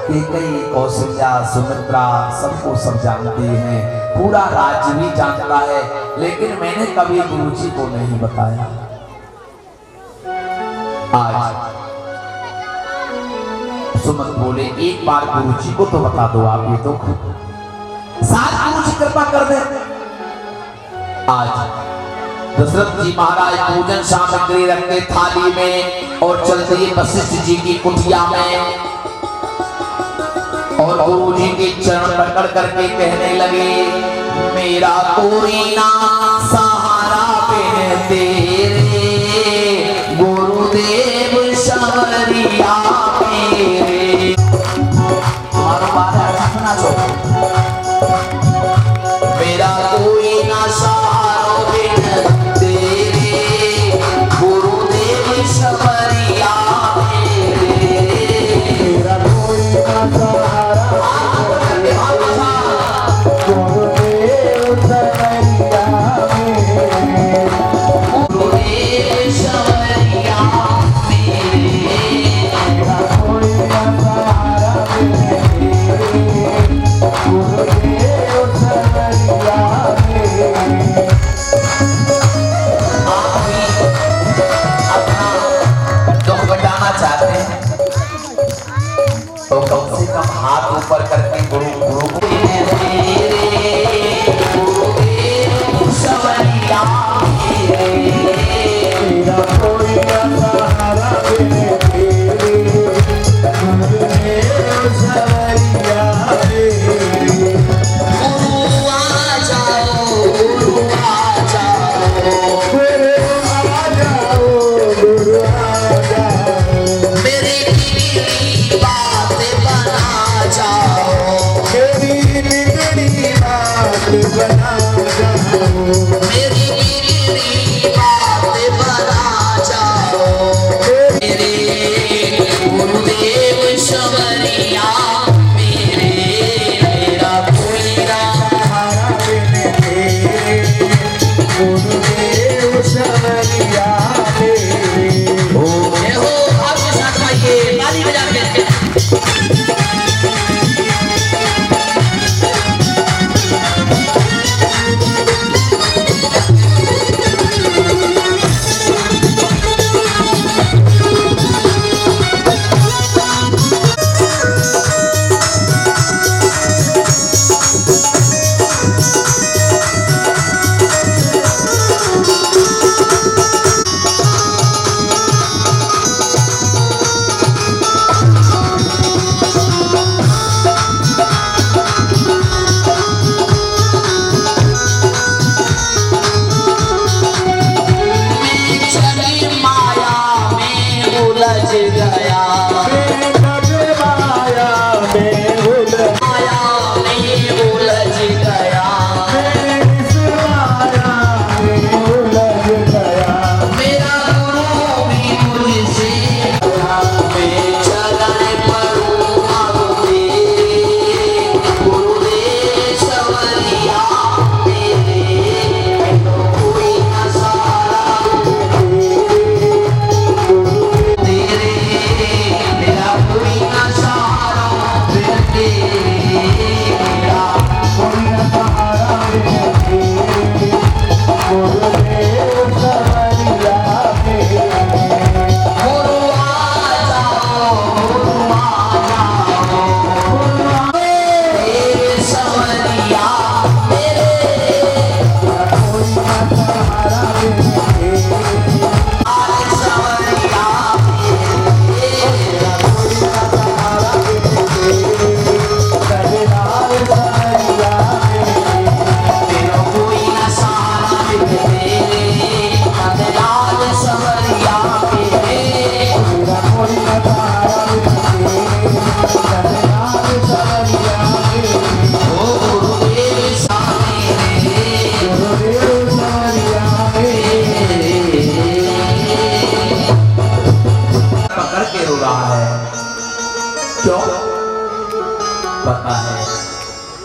कि कई कौशल्या सुमित्रा सबको सब जानती हैं, पूरा राज्य भी जानता है, लेकिन मैंने कभी गुरुजी को नहीं बताया। आज सुमंत बोले, एक बार गुरुजी को तो बता दो आप, ये तो साथ गुरुजी कृपा कर दे। आज दशरथ जी महाराज भोजन सामग्री रखते थाली में और चल दिए वशिष्ठ जी की कुटिया में, और गुरुजी के चरण पकड़ करके कहने लगे, मेरा कोई ना सहारा बिन तेरे, गुरुदेव शबरिया मेरे। तुम्हारा बात सुना दो, मेरा कोई ना सहारा बिन तेरे, गुरुदेव शबरिया मेरे। मेरा कोई ना सहारा गुरुदेव शबरिया मेरे।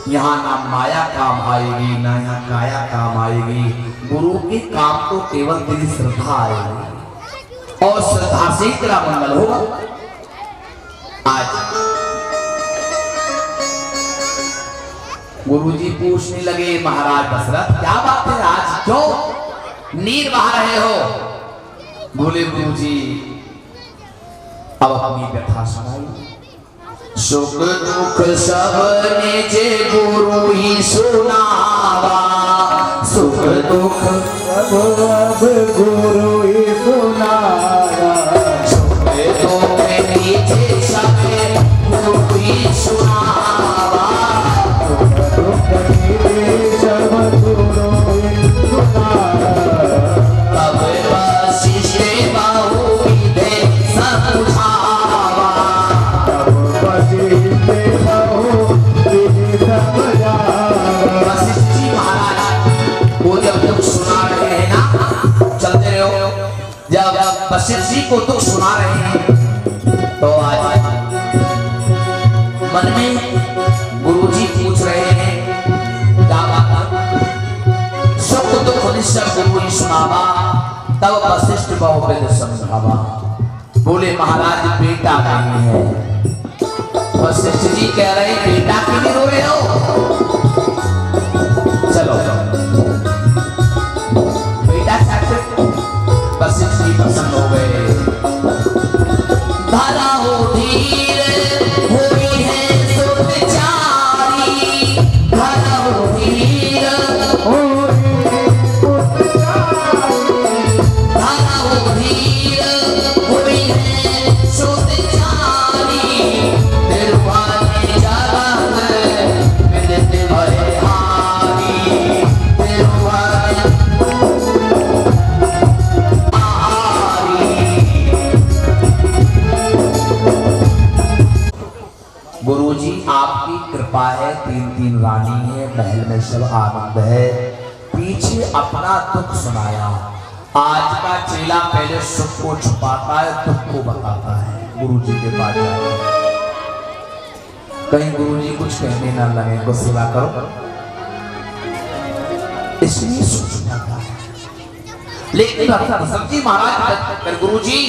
यहाँ ना माया काम आएगी ना यहाँ काया काम आएगी। गुरु के काम तो केवल तेरी श्रद्धा आएगी और श्रद्धा से ही तेरा मंगल होगा। आज गुरुजी पूछने लगे, महाराज दशरथ क्या बात है, आज क्यों नीर बहा रहे हो? बोले गुरुजी अब अपनी व्यथा सुनाई। सुख दुख सब निज गुरु ही सुनावा, सुख दुख सब अब गुरु ही सुनावा, सुख दुख निज सब गुरु ही सुनावा, दुख निज सब गुरु ही सुनावा। तब वशिष्ठ बहु विधि समझावा, वशिष्ठ बहु विधि समझावा। वशिष्ठ जी महाराज वो जब दुख सुना रहे हैं ना, चलते रहो, जब वशिष्ठ जी को दुख सुना रहे हैं तो आज मन में गुरुजी पूछ रहे हैं क्या बात है? सुख दुख निश्चय गुरु ही सुनावा, तब वशिष्ठ बहुविधि समझावा। बोले महाराज बेटा नहीं है। वशिष्ठ जी कह रहे बेटा क्यों नहीं रो रहे हो? चलो बेटा चाहते। वशिष्ठ जी प्रसन्न हो गए। धरा हो धीर हुई है सुचारी, धरा हो धीर, धरा हो धीर हुई है सुचारी, तिरुवानी जगत विदित भय हारी, तिरुवानी गुरुजी आपकी कृपा है, 3 रानी है, महल में सब आनंद है। पीछे अपना दुख सुनाया। आज का चेला पहले सुख को छुपाता है, दुख को बताता है। गुरुजी के पास जाए, कहीं गुरुजी कुछ कहने ना लगे को सेवा करो, इसलिए सोचना था। लेकिन सब्जी महाराज गुरुजी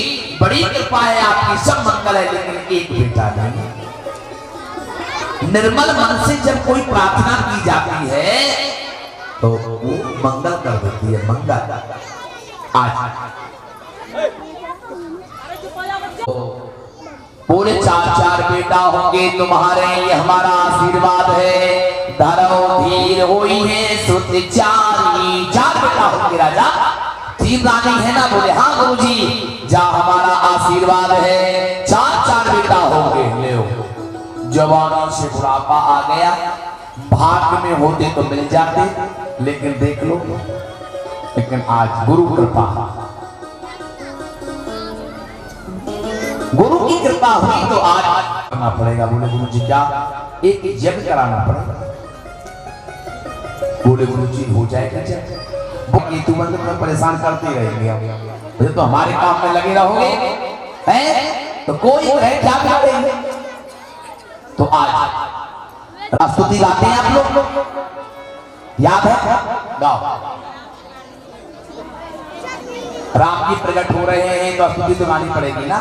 बड़ी कृपा है आपकी, सब मंगल है, लेकिन एक बेटा नहीं। निर्मल मन से जब कोई प्रार्थना की जाती है तो वो मंगल कर देती है। मंगल आज पूरे 4 बेटा होंगे तुम्हारे, ये हमारा आशीर्वाद है। धरो धीर हुई है सुत चारी, 4 बेटा होंगे राजा, 3 रानी है ना? बोले हाँ गुरुजी, जा हमारा आशीर्वाद है, 4 बेटा होंगे। ले जवानी से बुढ़ापा आ गया, भाग्य में होते तो मिल जाते, लेकिन देख लो, लेकिन आज गुरु कृपा, गुरु की कृपा हुई तो आज करना पड़ेगा। बोले गुरु जी क्या? एक यज्ञ कराना पड़ेगा। बोले गुरु जी हो जाएगा यज्ञ, तुम मतलब परेशान करते रहेंगे, तो हमारे काम में लगे रहोगे हैं, तो कोई है क्या करेंगे? तो आज स्तुति गाते हैं आप लोग, याद है? गाओ। राम जी प्रकट हो रहे हैं तो स्तुति तो गानी पड़ेगी ना।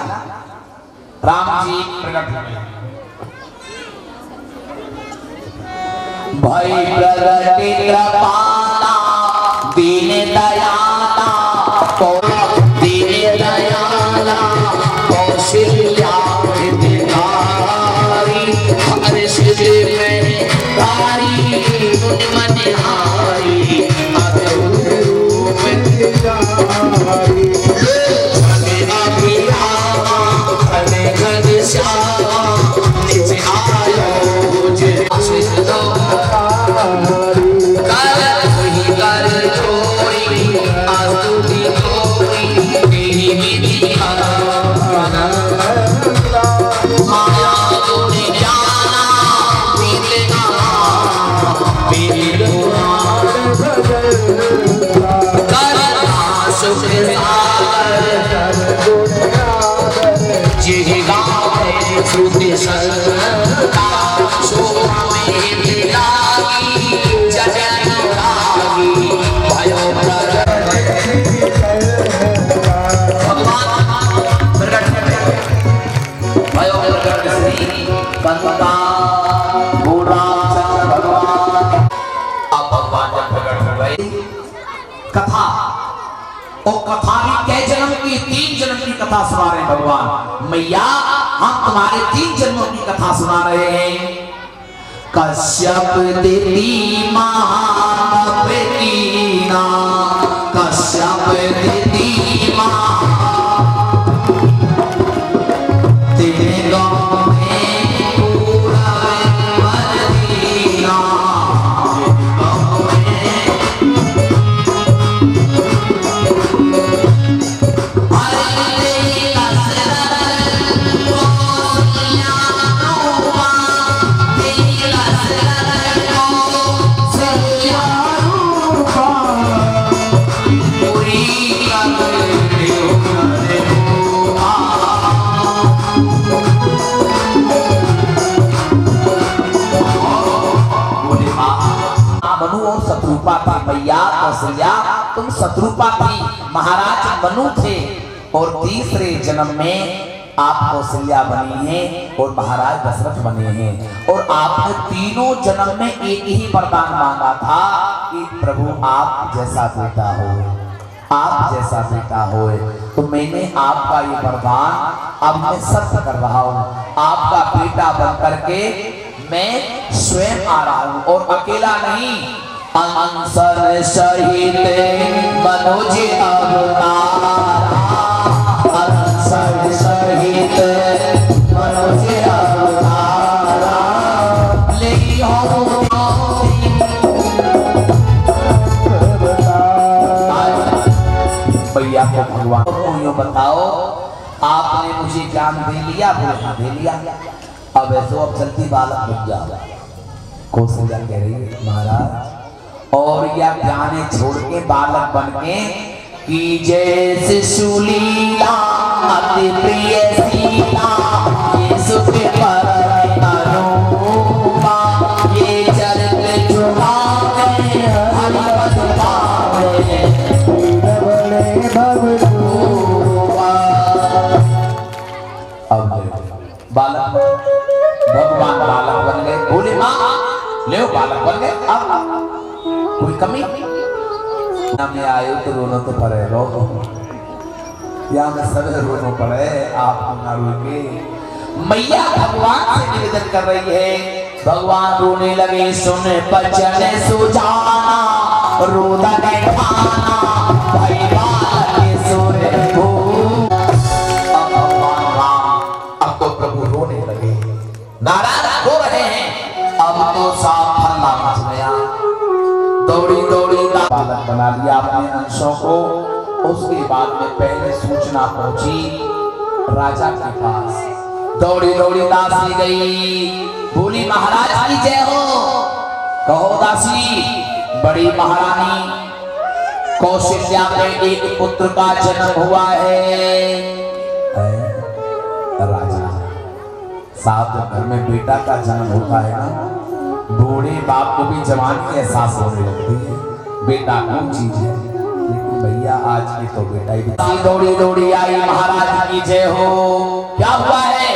राम जी प्रकट हो रहे हैं। भाई प्रगट कृपाला दीन दयाला, दीन दयाला कौशल्या श्रुति संता शोभा में की 3 जन्म की कथा सुना रहे हैं भगवान। मैया हम तुम्हारे 3 जन्मों की कथा सुना रहे हैं। कश्यप दिति महापतिना, कश्यप दिति महा तेरे गाँव में पूरा मदीना, मैया कौशल्या तुम शत्रुपा थी, महाराज मनु थे और तीसरे जन्म में आप कौशल्या बनी हैं और महाराज दशरथ बने हैं। और आपने तीनों जन्म में एक ही वरदान मांगा था कि प्रभु आप जैसा बेटा हो, आप जैसा बेटा हो। तो मैंने आपका ये वरदान अब मैं सत्य कर रहा हूँ। आपका बेटा बन करके मैं स्वयं आ रहा हूँ और अकेला नहीं, अंसर सहित मनोज अवतारा, अंसर सहित मनोज अवतारा, ले भैया को भगवान को यूं बताओ, आपने मुझे ज्ञान दे लिया, बोले दे लिया, अब ऐसो अब चलती बालक बन जाओ। कौशल्या कह रही है महाराज और या ज्ञाने छोड़ के बालक बन के कि जैसे सुलीला अति प्रिय सीता, ये सुख पर अनुपमा, ये चरित जुबाने हरि पद पावे, बड़े भगवान। अब बालक भगवान बालक बन गए, बोले माँ ले बालक बन गए, अब कोई कमी में आयो तो रोनो तो पड़े, रो या में सभी रोनो पड़े, आप ना रोके। मैया भगवान से निवेदन कर रही है, भगवान रोने लगे, सुन बचन सुजाना, रोदन ठाना, भाई बालक सुर हो। अब भगवान राम अब तो प्रभु रोने लगे, नारायण रो रहे हैं, अब तो साफ हल्ला मच गया। दौड़ी दौड़ी बालक बना लिया अपने अंशों को। उसके बाद में पहले सूचना पहुंची राजा के पास, दौड़ी दौड़ी दासी गई, बोली महाराज की जय हो। कहो दासी, बड़ी महारानी कौशल्या में एक पुत्र का जन्म हुआ है। राजा साहब घर में बेटा का जन्म होता है ना, बूढ़े बाप को भी जवानी एहसास होने लगती है, बेटा कौन चीज है। लेकिन भैया आज की तो बेटा ही। दौड़ी दौड़ी आई, महाराज की जय हो। क्या हुआ है?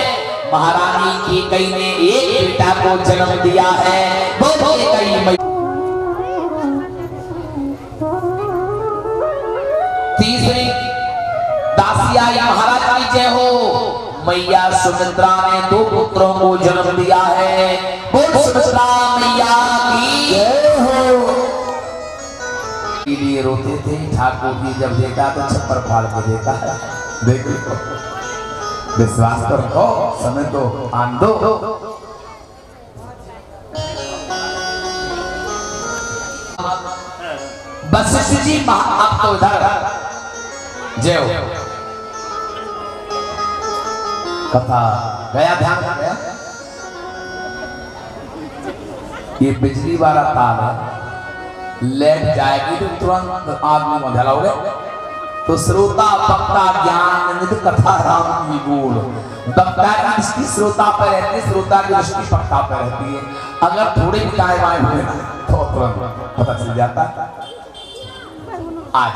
महारानी की कई ने एक बेटा को जन्म दिया है। बोले कई तीसरी दासी आई, महाराज की जय हो। मैया सुमित्रा ने 2 पुत्रों को जन्म दिया है। बोल सुमित्रा मैया की जय हो। लिए रोते थे ठाकुर जी, जब देखा तो छप्पर फाड़ के देखा है। देखो विश्वास तो रखो, समय तो आन दो। वशिष्ठ जी आप तो इधर जय हो। कथा गया, ध्यान गया। ये बिजली वाला तार है, लेट जाएगी तो तुरंत आदमी को जलाओगे। तो श्रोता वक्ता ज्ञान निध कथा राम की गूढ़, वक्ता की दृष्टि श्रोता पर रहती है, श्रोता की दृष्टि वक्ता पर रहती है। अगर थोड़े भी दाएं बाएं हुए तो तुरंत पता चल जाता है। आज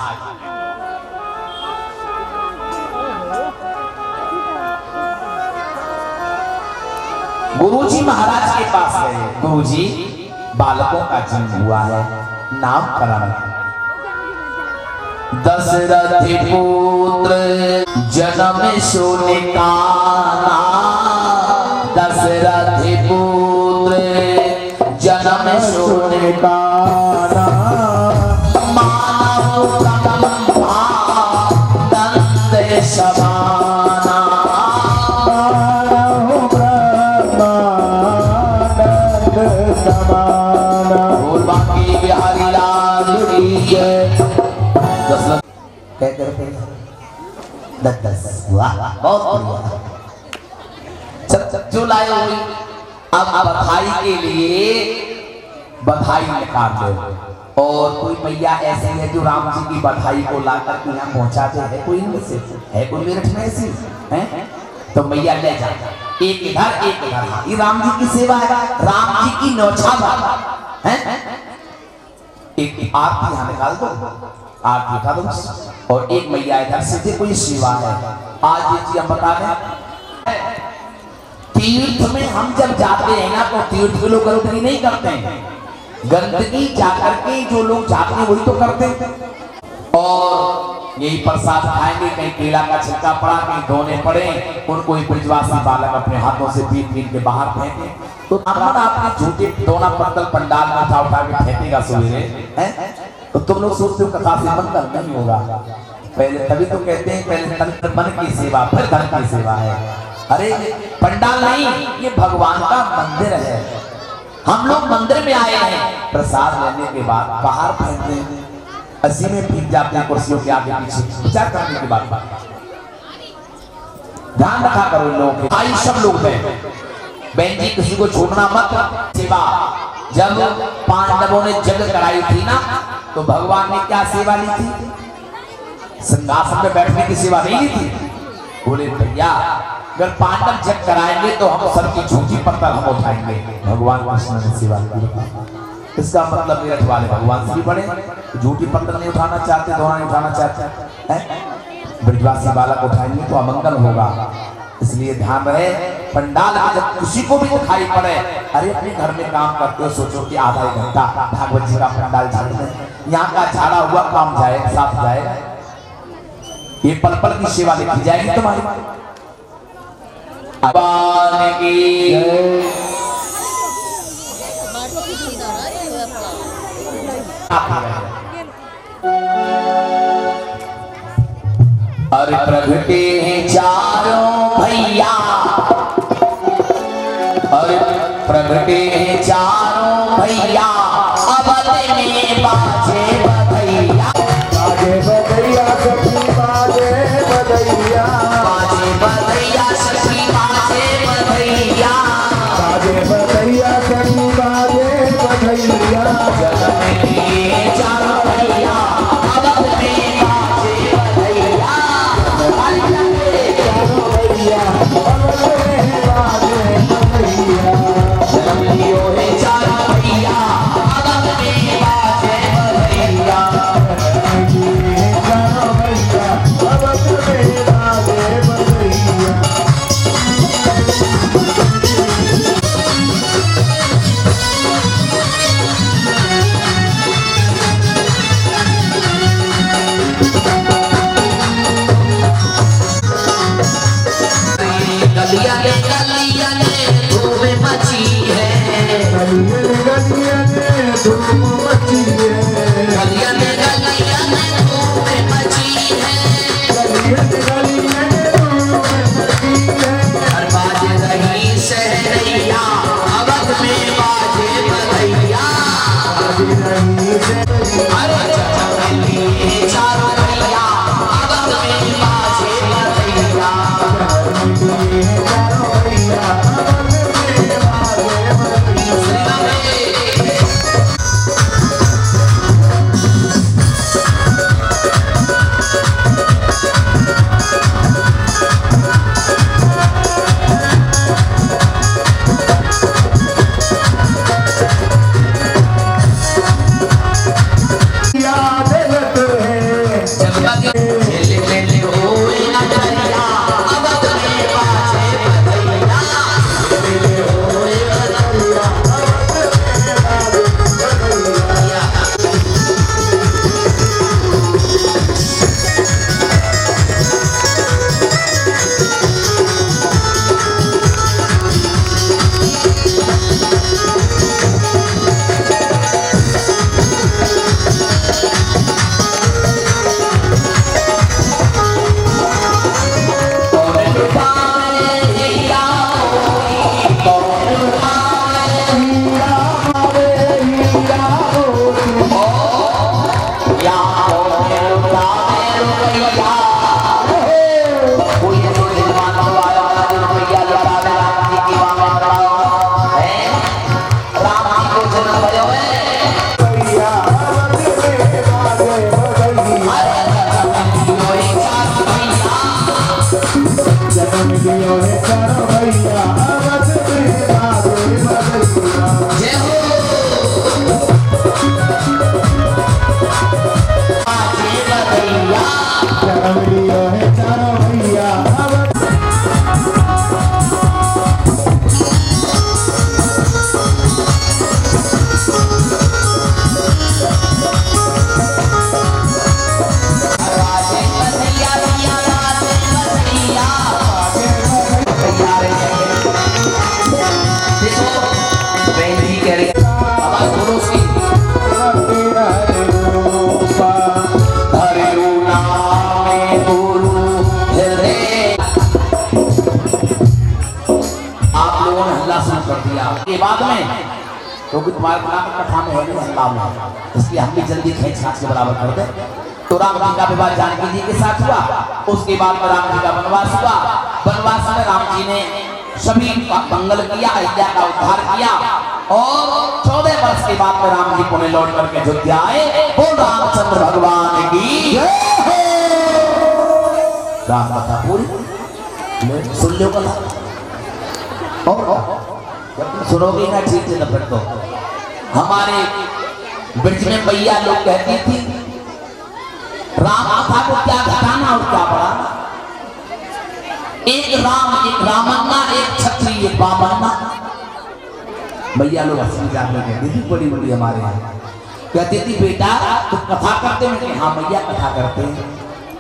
गुरुजी महाराज के पास गए, गुरुजी बालकों का जन्म हुआ है, नाम कराना। दशरथ पुत्र जन्म सुनिकाना, दशरथ पुत्र जन्म सुनिकाना, मानव ब्रह्मा नंद समाना, मानव ब्रह्मानंद समाना। बोल बाकी बिहारी लाल की जय। दशरथ क्या करते हैं? 10 वाह बहुत बढ़िया। जो लाए हुई अब बधाई के लिए बधाई निकाल दो। और कोई मैया ऐसी है जो राम जी की बधाई को लाकर के यहाँ पहुंचाते हैं, कोई इनमें से है, कोई मेरठ में ऐसी है तो मैया ले जाता, एक इधर एक इधर। ये राम जी की सेवा है, राम जी की नौछावर है। एक आरती यहाँ निकाल दो, आरती उठा दो, और एक मैया इधर से दे, कोई सेवा है। आज ये चीज हम बता रहे हैं, तीर्थ में हम जब जाते हैं ना तो तीर्थ के लोग गंदगी नहीं करते हैं, गंदगी जाकर के जो लोग जाते हैं वही तो करते हैं। और यही प्रसाद खाएंगे, कहीं केला का छिलका पड़ा, कहीं धोने पड़े, उनको एक ब्रजवासी बालक अपने हाथों से पीट पीट के बाहर फेंके तो आपने झूठे दोना पत्तल पंडाल में उठा उठा के फेंकेगा सवेरे हैं, तो तुम लोग सोचते हो कथा से मंगल नहीं होगा। पहले तभी तो कहते हैं पहले तंत्र मन की सेवा फिर धन की सेवा है। अरे पंडाल नहीं, ये भगवान का मंदिर है। हम लोग मंदिर में आए हैं, प्रसाद लेने के बाद बाहर फेंकते हैं, अस्सी में भीग जाते हैं कुर्सियों के आगे पीछे। विचार करने के बाद ध्यान रखा करो इन लोगों के। आई सब लोग हैं बहन जी, किसी को छोड़ना मत। सेवा जब पांडवों ने जग कराई थी ना तो भगवान ने क्या सेवा ली थी? सिंहासन में बैठने की सेवा नहीं ली थी। बोले भैया अगर पांडव जग कराएंगे तो हम सबकी झूठी पत्थर हम उठाएंगे। भगवान कृष्ण ने सेवा की। इसका मतलब मेरठ वाले भगवान से भी बड़े, झूठी पत्थर नहीं उठाना चाहते, दोनों नहीं उठाना चाहते हैं, ब्रजवासी बालक उठाएंगे तो अमंगल होगा। इसलिए ध्यान रहे, पंडाल में जब किसी को भी दिखाई पड़े, अरे अपने घर में काम करते हो सोचो कि आधा एक घंटा भागवत जी का पंडाल झाड़ दें, यहाँ का झाड़ा हुआ काम जाए, साफ जाए, ये पल पल की सेवा लिखी जाएगी तुम्हारी। भगवान की और प्रगटे हैं चारों भैया, और प्रगटे हैं चारों भैया, अवध में बाजे बधैया, बाजे बधैया सखी बाजे बधैया, बाजे बधैया सखी बाजे बधैया, बाजे बधैया सखी बाजे बधैया। जगत में चारों भैया, अवध में बाजे बधैया, चारों भैया अवध में बाजे बधैया। जन्म लियो है चारों भैया, अवध में बाजे बधैया। चारों भैया अवध में बाजे बधैया। गलिया ने धूम मची है, गलिया ने धूम मची है, गलिया ने धूम मची है, गलिया ने धूम मची है। हर बाज रही सहरैया, अवध में बाजे बधैया। अरे जगत में चारों भैया, अवध में बाजे बधैया। चारों भैया अवध में बाजे बधैया। जन्म लियो है चारों भैया अवध में बाजे बजैया। जय हो बाजे बजैया। जन्म लियो है चारों भैया अवध के बाद में क्योंकि तुम्हारे नाम कथा में है नहीं हल्ला में, इसलिए हम भी जल्दी खींच खाच के बराबर कर दे। तो राम जी का विवाह जानकी जी के साथ हुआ, उसके बाद में राम जी का वनवास हुआ। वनवास में राम जी ने सभी मंगल किया, अयोध्या का उद्धार किया और 14 वर्ष के बाद में राम जी पुणे लौट करके अयोध्या आए। बोल रामचंद्र भगवान की राम कथा पूरी सुन लो कथा और सुनोगे ना ठीक से फिर तो हमारे ब्रज में मैया लोग कहती थी राम कथा को क्या घटाना और क्या बढ़ाना। एक राम एक रामन्ना, एक क्षत्रिय एक वामन्ना। मैया लोग हंसी मजाक में कहती थी बड़ी बड़ी हमारे यहाँ कहती थी बेटा तुम कथा करते हो? हाँ मैया कथा करते हैं।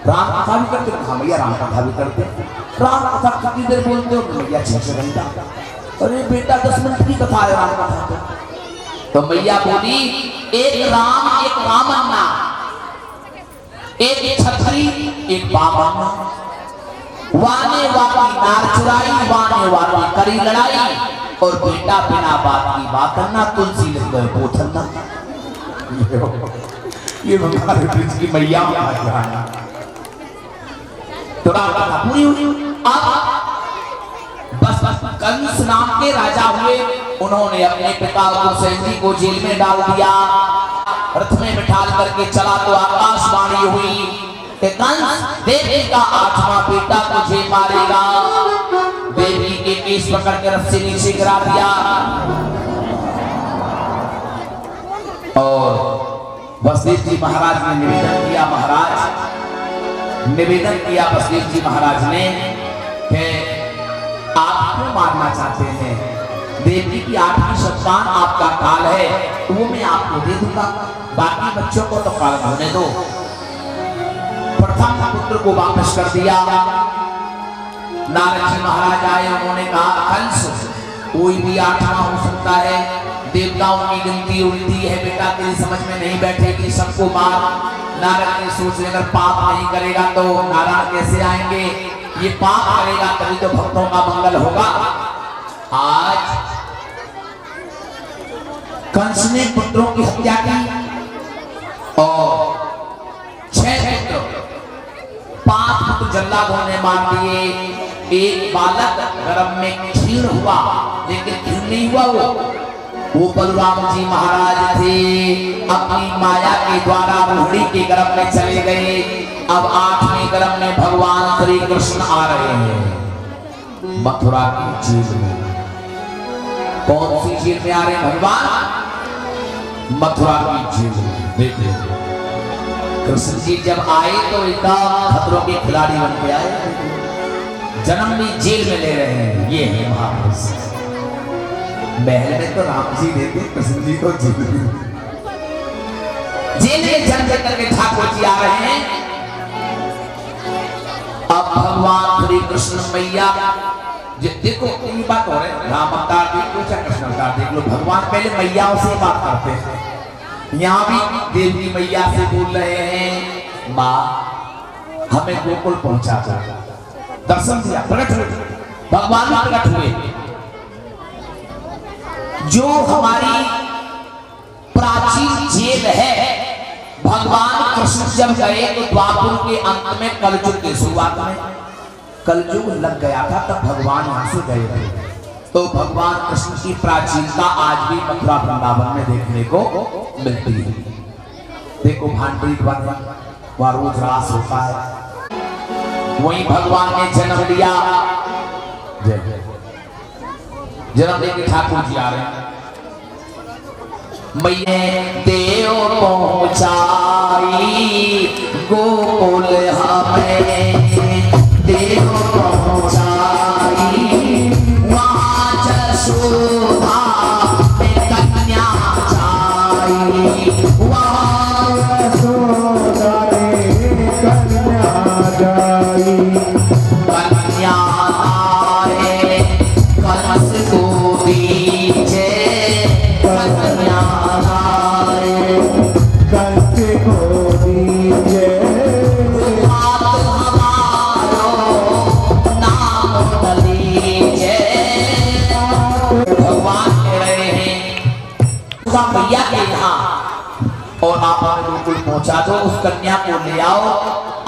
राम कथा भी करते हो? हाँ मैया राम कथा भी करते हैं। राम कथा कितनी देर बोलते हो? मैया 6 घंटा। अरे बेटा 10 मिनट की कथा है राम कथा तो। तो मैया बोली एक राम एक रामन्ना, एक छतरी एक बामन्ना। वाने वाली नार चुराई, वाने वाली करी लड़ाई और बेटा बिना बात की बात करना, तुलसी लग गए पोथरना। ये हमारे ब्रज की मैया तो राम कथा पूरी हुई। बस कंस नाम के राजा हुए, उन्होंने अपने पिता हुसैन जी को जेल में डाल दिया। रथ में बिठा करके चला तो आकाशवाणी हुई कि कंस देवी का 8वां बेटा तुझे मारेगा। देवी के केस पकड़ के रथ से नीचे गिरा दिया और वशिष्ठ जी महाराज ने निवेदन किया। निवेदन किया वशिष्ठ जी महाराज ने कि आप क्यों मारना चाहते हैं? देवी की 8वीं संतान आपका काल है तो वो मैं आपको दे दूंगा, बाकी बच्चों को तो काल होने दो। प्रथम पुत्र को वापस कर दिया। नारद जी महाराज आए, उन्होंने कहा कंस कोई भी 8वां हो सकता है, देवताओं की गिनती उल्टी है बेटा, तेरी समझ में नहीं बैठेगी, सबको मार। नारद ने सोच अगर पाप नहीं करेगा तो नारायण कैसे आएंगे? ये पाप करेगा तभी तो भक्तों का मंगल होगा। आज कंस ने पुत्रों की हत्या की और 6 पुत्र, 5 पुत्र जल्लादों ने मार दिए। एक बालक गर्भ में क्षीण हुआ, लेकिन क्षीण नहीं हुआ वो बलराम जी महाराज थे, अपनी माया के द्वारा रोहिणी के गर्भ में चले गए। अब 8वें गर्भ में भगवान श्री कृष्ण आ रहे हैं मथुरा की जेल में। कौन सी जेल में आ रहे हैं भगवान? मथुरा की जेल में। देखिए कृष्ण जी जब आए तो एकदम खतरों के खिलाड़ी बन के आए, जन्म भी जेल में ले रहे हैं। ये है महापुरुष। महल में तो राम जी रहते, कृष्ण जी को जेल में जन्म करके ठाकुर जी आ रहे हैं। अब भगवान श्री कृष्ण मैया देखो ये बात हो रही है, राम अवतार देख लो चाहे कृष्ण अवतार देख लो, भगवान पहले मैयाओं से बात करते हैं। यहाँ भी देवी मैया से बोल रहे हैं माँ हमें गोकुल पहुंचा दो। दर्शन दिया, प्रकट हुए भगवान, प्रकट हुए। जो हमारी प्राचीन जेल है, भगवान कृष्ण जब गए तो द्वापर के अंत में कलयुग की शुरुआत में कलयुग लग गया था, तब भगवान यहाँ से गए थे। तो भगवान कृष्ण की प्राचीनता आज भी मथुरा वृंदावन में देखने को मिलती है। देखो भांडरी वन वहाँ रोज रास होता है, वहीं भगवान ने जन्म लिया। जन्म लेके ठाकुर जी आ रहे हैं। मैया देव पहुंचाई गोकुल हमें, देव पहुंचाई वहाँ जसोदा में कन्या जाई, वहाँ यशोदा ने कन्या जाई। कन्या आए कलश को दीजे, कन्या आए कंस को दीजे। बात हमारो नाम न लीजे। भगवान कह रहे हैं उसका मैया के यहाँ, और आप बिल्कुल पहुंचा दो, उस कन्या को ले आओ,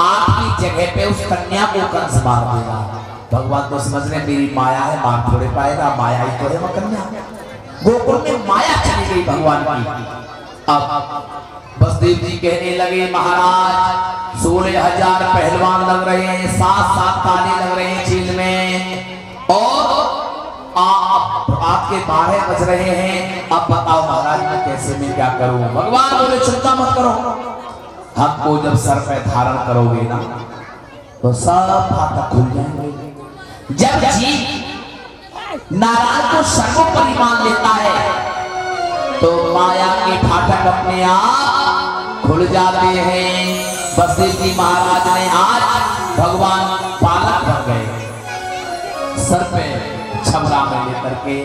आपकी जगह पे उस कन्या को कंस मार देगा। भगवान तो समझ रहे मेरी माया है, मार थोड़े पाएगा, माया ही तो है वो कन्या। गोकुल में माया चली गई भगवान की। अब बसदेव जी कहने लगे महाराज 16,000 पहलवान लग रहे हैं, 7-7 ताले लग रहे हैं चील में, और आप के 12 बज रहे हैं। अब बताओ महाराज मैं कैसे, मैं क्या करूं? भगवान बोले चिंता मत करो, हमको जब सर पे धारण करोगे ना तो सब फाटक खुल जाएंगे। जब जीव नारायण को सर्वोपरि मान लेता है तो माया के फाटक अपने आप खुल जाते हैं। बसदेव जी महाराज ने आज भगवान पालक बन गए, सर पे छमरा में लेकर के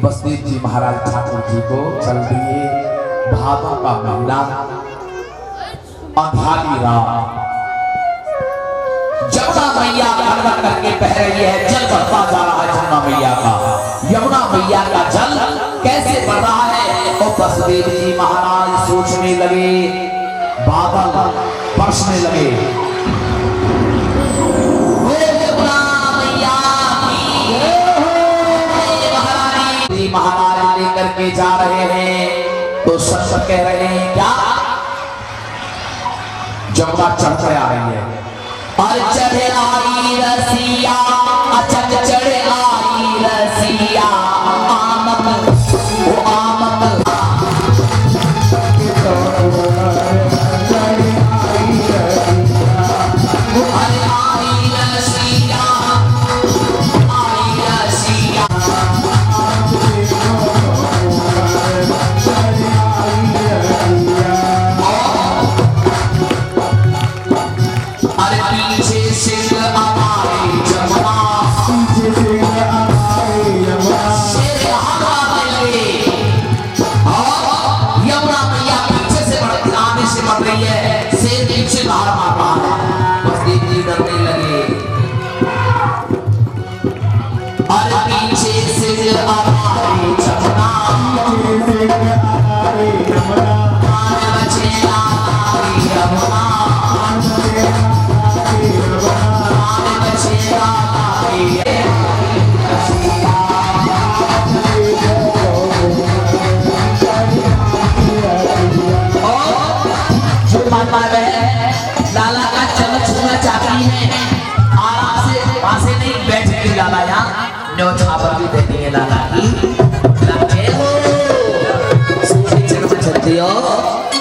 बसदेव जी महाराज ठाकुर जी को चल दिए। भादों का महीना, अंधारी रात, जमुना मैया गड़गड़ करके बह रही है, जल बढ़ता जा रहा है जमुना मैया का। यमुना मैया का जल कैसे बढ़ रहा है? और बसदेव जी महाराज सोचने लगे, बादल बरसने लगे। महाराज लेकर के जा रहे हैं तो सब कह रहे हैं क्या? जमुना चढ़ आ रही है, और चढ़े आई रसिया, अचक चढ़े आई रसिया, आमद ओ आमद अरे आई रसिया, आई रसिया। अरे पीछे सिंह हमारे जमुना, शेर हवा मिले, और यमुना मैया पीछे से आने से बढ़ रही है, शेर पीछे बाहर मार रहा है। बसदेव जी डरने लगे, अरे पीछे सिंह हमारे जमुना, आने बचेगा हमारी यमुना, आने बचेगा हमारी लाला का चरण छूना चाहती है, आराम से पासे नहीं बैठ के लाला यहाँ न्योछावर भी देती है लाला की। जय हो, सूखे चरण चलती हो,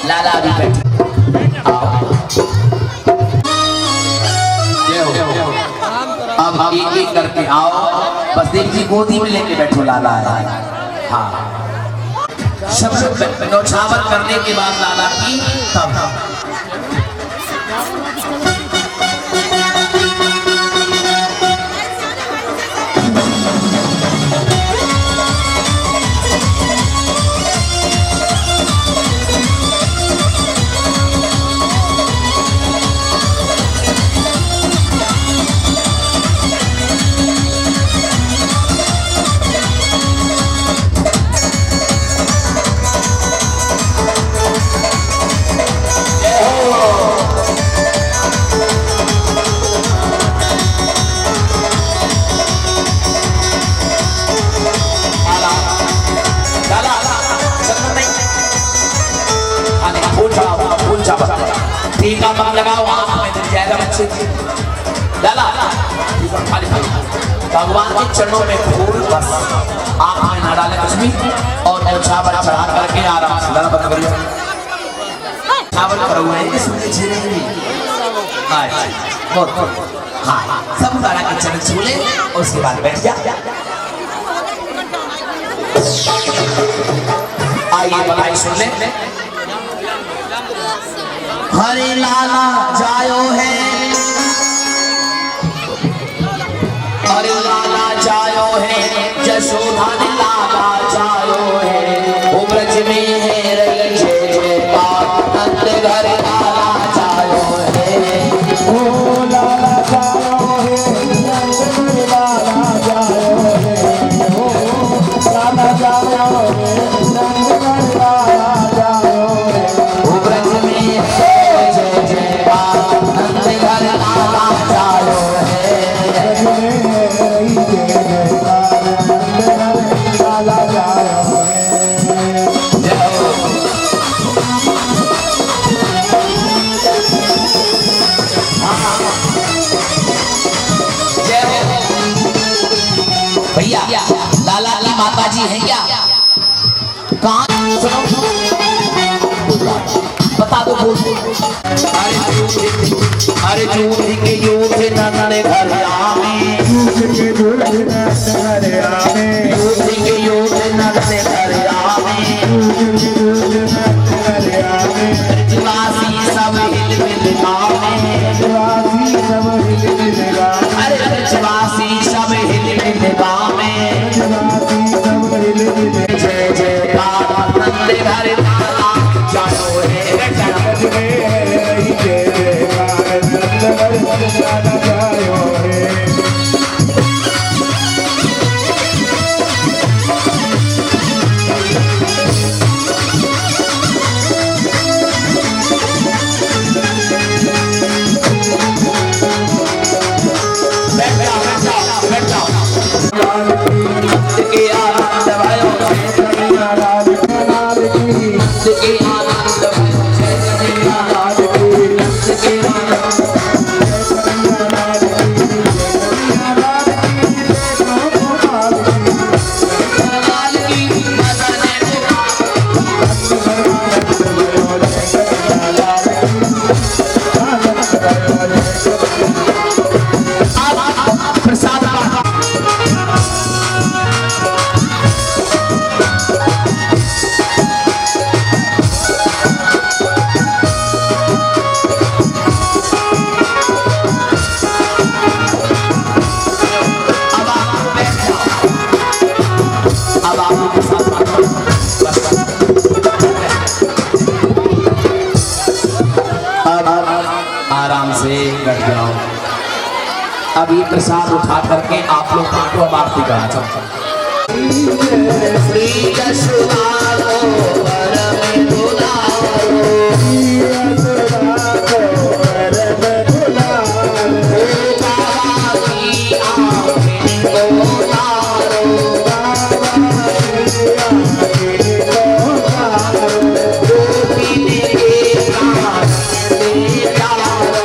लाला भी बैठी। अब एक एक करके आओ, बसदेव जी गोदी में लेके बैठो लाला है। हाँ, सब न्योछावर करने के बाद लाला की तब टीका मत लगाओ, आंख में जल जाएगा बच्चे की। लाला खाली खाली भगवान के चरणों में फूल बस आप में ना डालें कुछ भी और न्यौछावर चढ़ा करके आराम से लड़ा बंद करिए। न्यौछावर कर हुए हैं इसमें छेड़े नहीं। बहुत हाँ सब तारा के चरण छू ले और उसके बाद बैठ जा। आइए बताइए सुन ले। हरे लाला जायो है, हरे लाला जायो है, जशोदा ने लाला जायो है। वो ब्रज में है रही जय जयकार, नंद घर लाला जायो है। ओ लाला जायो है, नंद घर लाला जायो है। ओ लाला जायो है, नंद घर लाला जायो है। वो ब्रज में है जय जयकार, नंद घर लाला जायो है। ब्रज में रही जय जयकार, नंद घर लाला जायो है। जय हो। जय हो। भैया लाला की माता जी हैं क्या? कहाँ? सुनो बता दो बोल। अरे जूझ के यूथ नंद घर आवे, दूध के दूध नंद घर आवे, जूझ के यूथ नंद घर आवे। दूध के दूध नंद घर आवे। ब्रजवासी सब हिल मिल गावे, ब्रजवासी सब हिल मिल गावे, अरे ब्रजवासी सब हिल मिल गावे। ब्रजवासी सब हिल मिल जय जयकार नंद घर लाला जायो है। ब्रज में रही जय जयकार, नंद घर लाला जायो है। बैठ जाओ बैठ जाओ बैठ जाओ। लाल की नंद के आनंद भयो जय कन्हैया लाल की, लाल की नंद के आनंद भयो जय कन्हैया लाल की, नंद के आनंद कन्हैया लाल की, कन्हैया लाल की, देखो लाल की। लाल की मदन अब प्रसाद अब आप बैठ जाओ। अब आप प्रसाद अब आराम से बैठ जाओ। अब ये प्रसाद उठा करके आप लोग बांटो। अब आरती करना चाहता हूँ। श्री यशोदारो वरम दुलारो, बाबा की आँखें को तारो, गोपीन के प्राण दे प्यारो,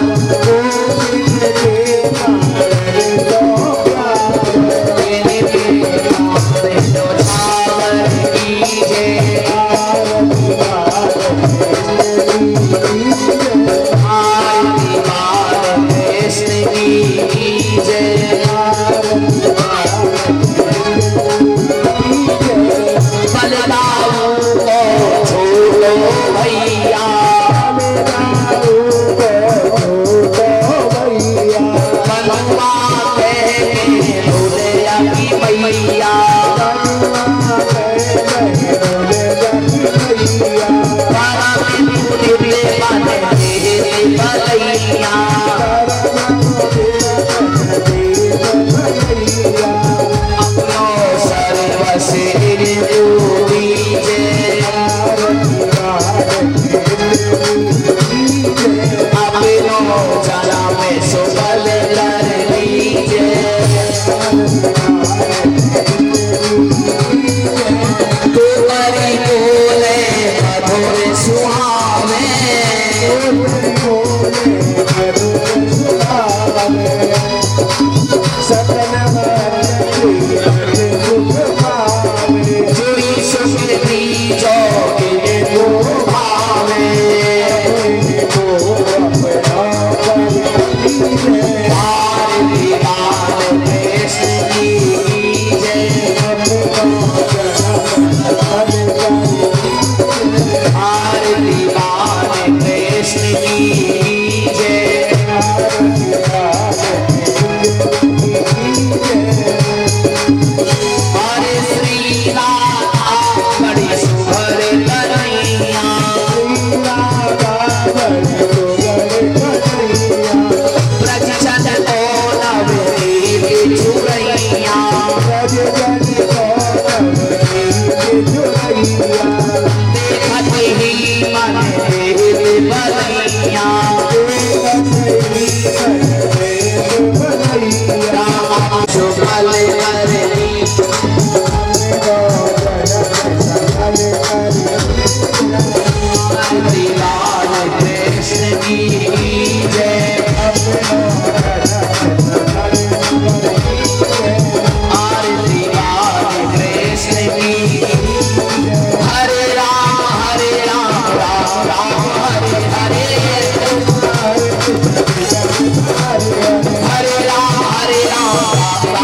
तेरे प्यारे न्यौछावर कीजे।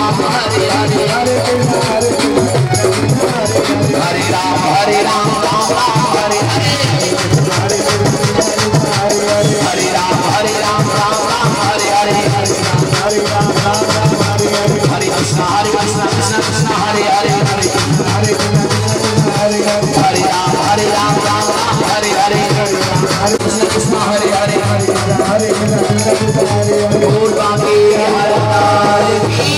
राम हरे हरे हरे कृष्ण हरे कृष्ण हरे राम राम राम हरे हरे हरे कृष्ण हरे हरे हरे राम राम राम हरे हरे हरे राम राम राम हरे हरे हरे कृष्ण कृष्ण कृष्ण हरे हरे हरे कृष्ण हरे हरे हरे राम राम राम हरे हरे हरे कृष्ण कृष्ण हरे हरे हरे कृष्ण हरे हरे बोल बांके हरताल की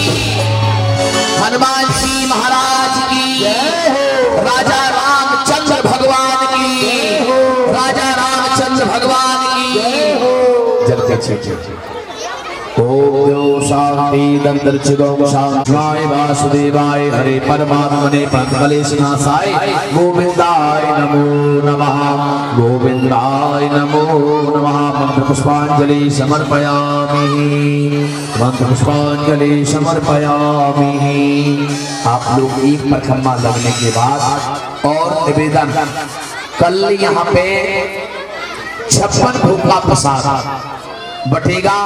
हनुमान जी महाराज की राजा रामचंद्र भगवान की राजा रामचंद्र भगवान की जल्दी ओम शांति दंतर्चिगो शांताय वासुदेवाय हरे परमात्मने परमलेशनासाय गोविंदाय नमो नमः गोविंदाय नमो नमः मंत्र पुष्पांजलि समर्पयामि मंत्र पुष्पांजलि समर्पयामि। आप लोग एक परिक्रमा लगने के बाद और निवेदन, कल यहाँ पे 56 भोग का प्रसाद बटेगा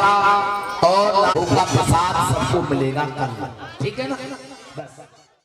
और भोग का प्रसाद सबको मिलेगा कल, ठीक है ना।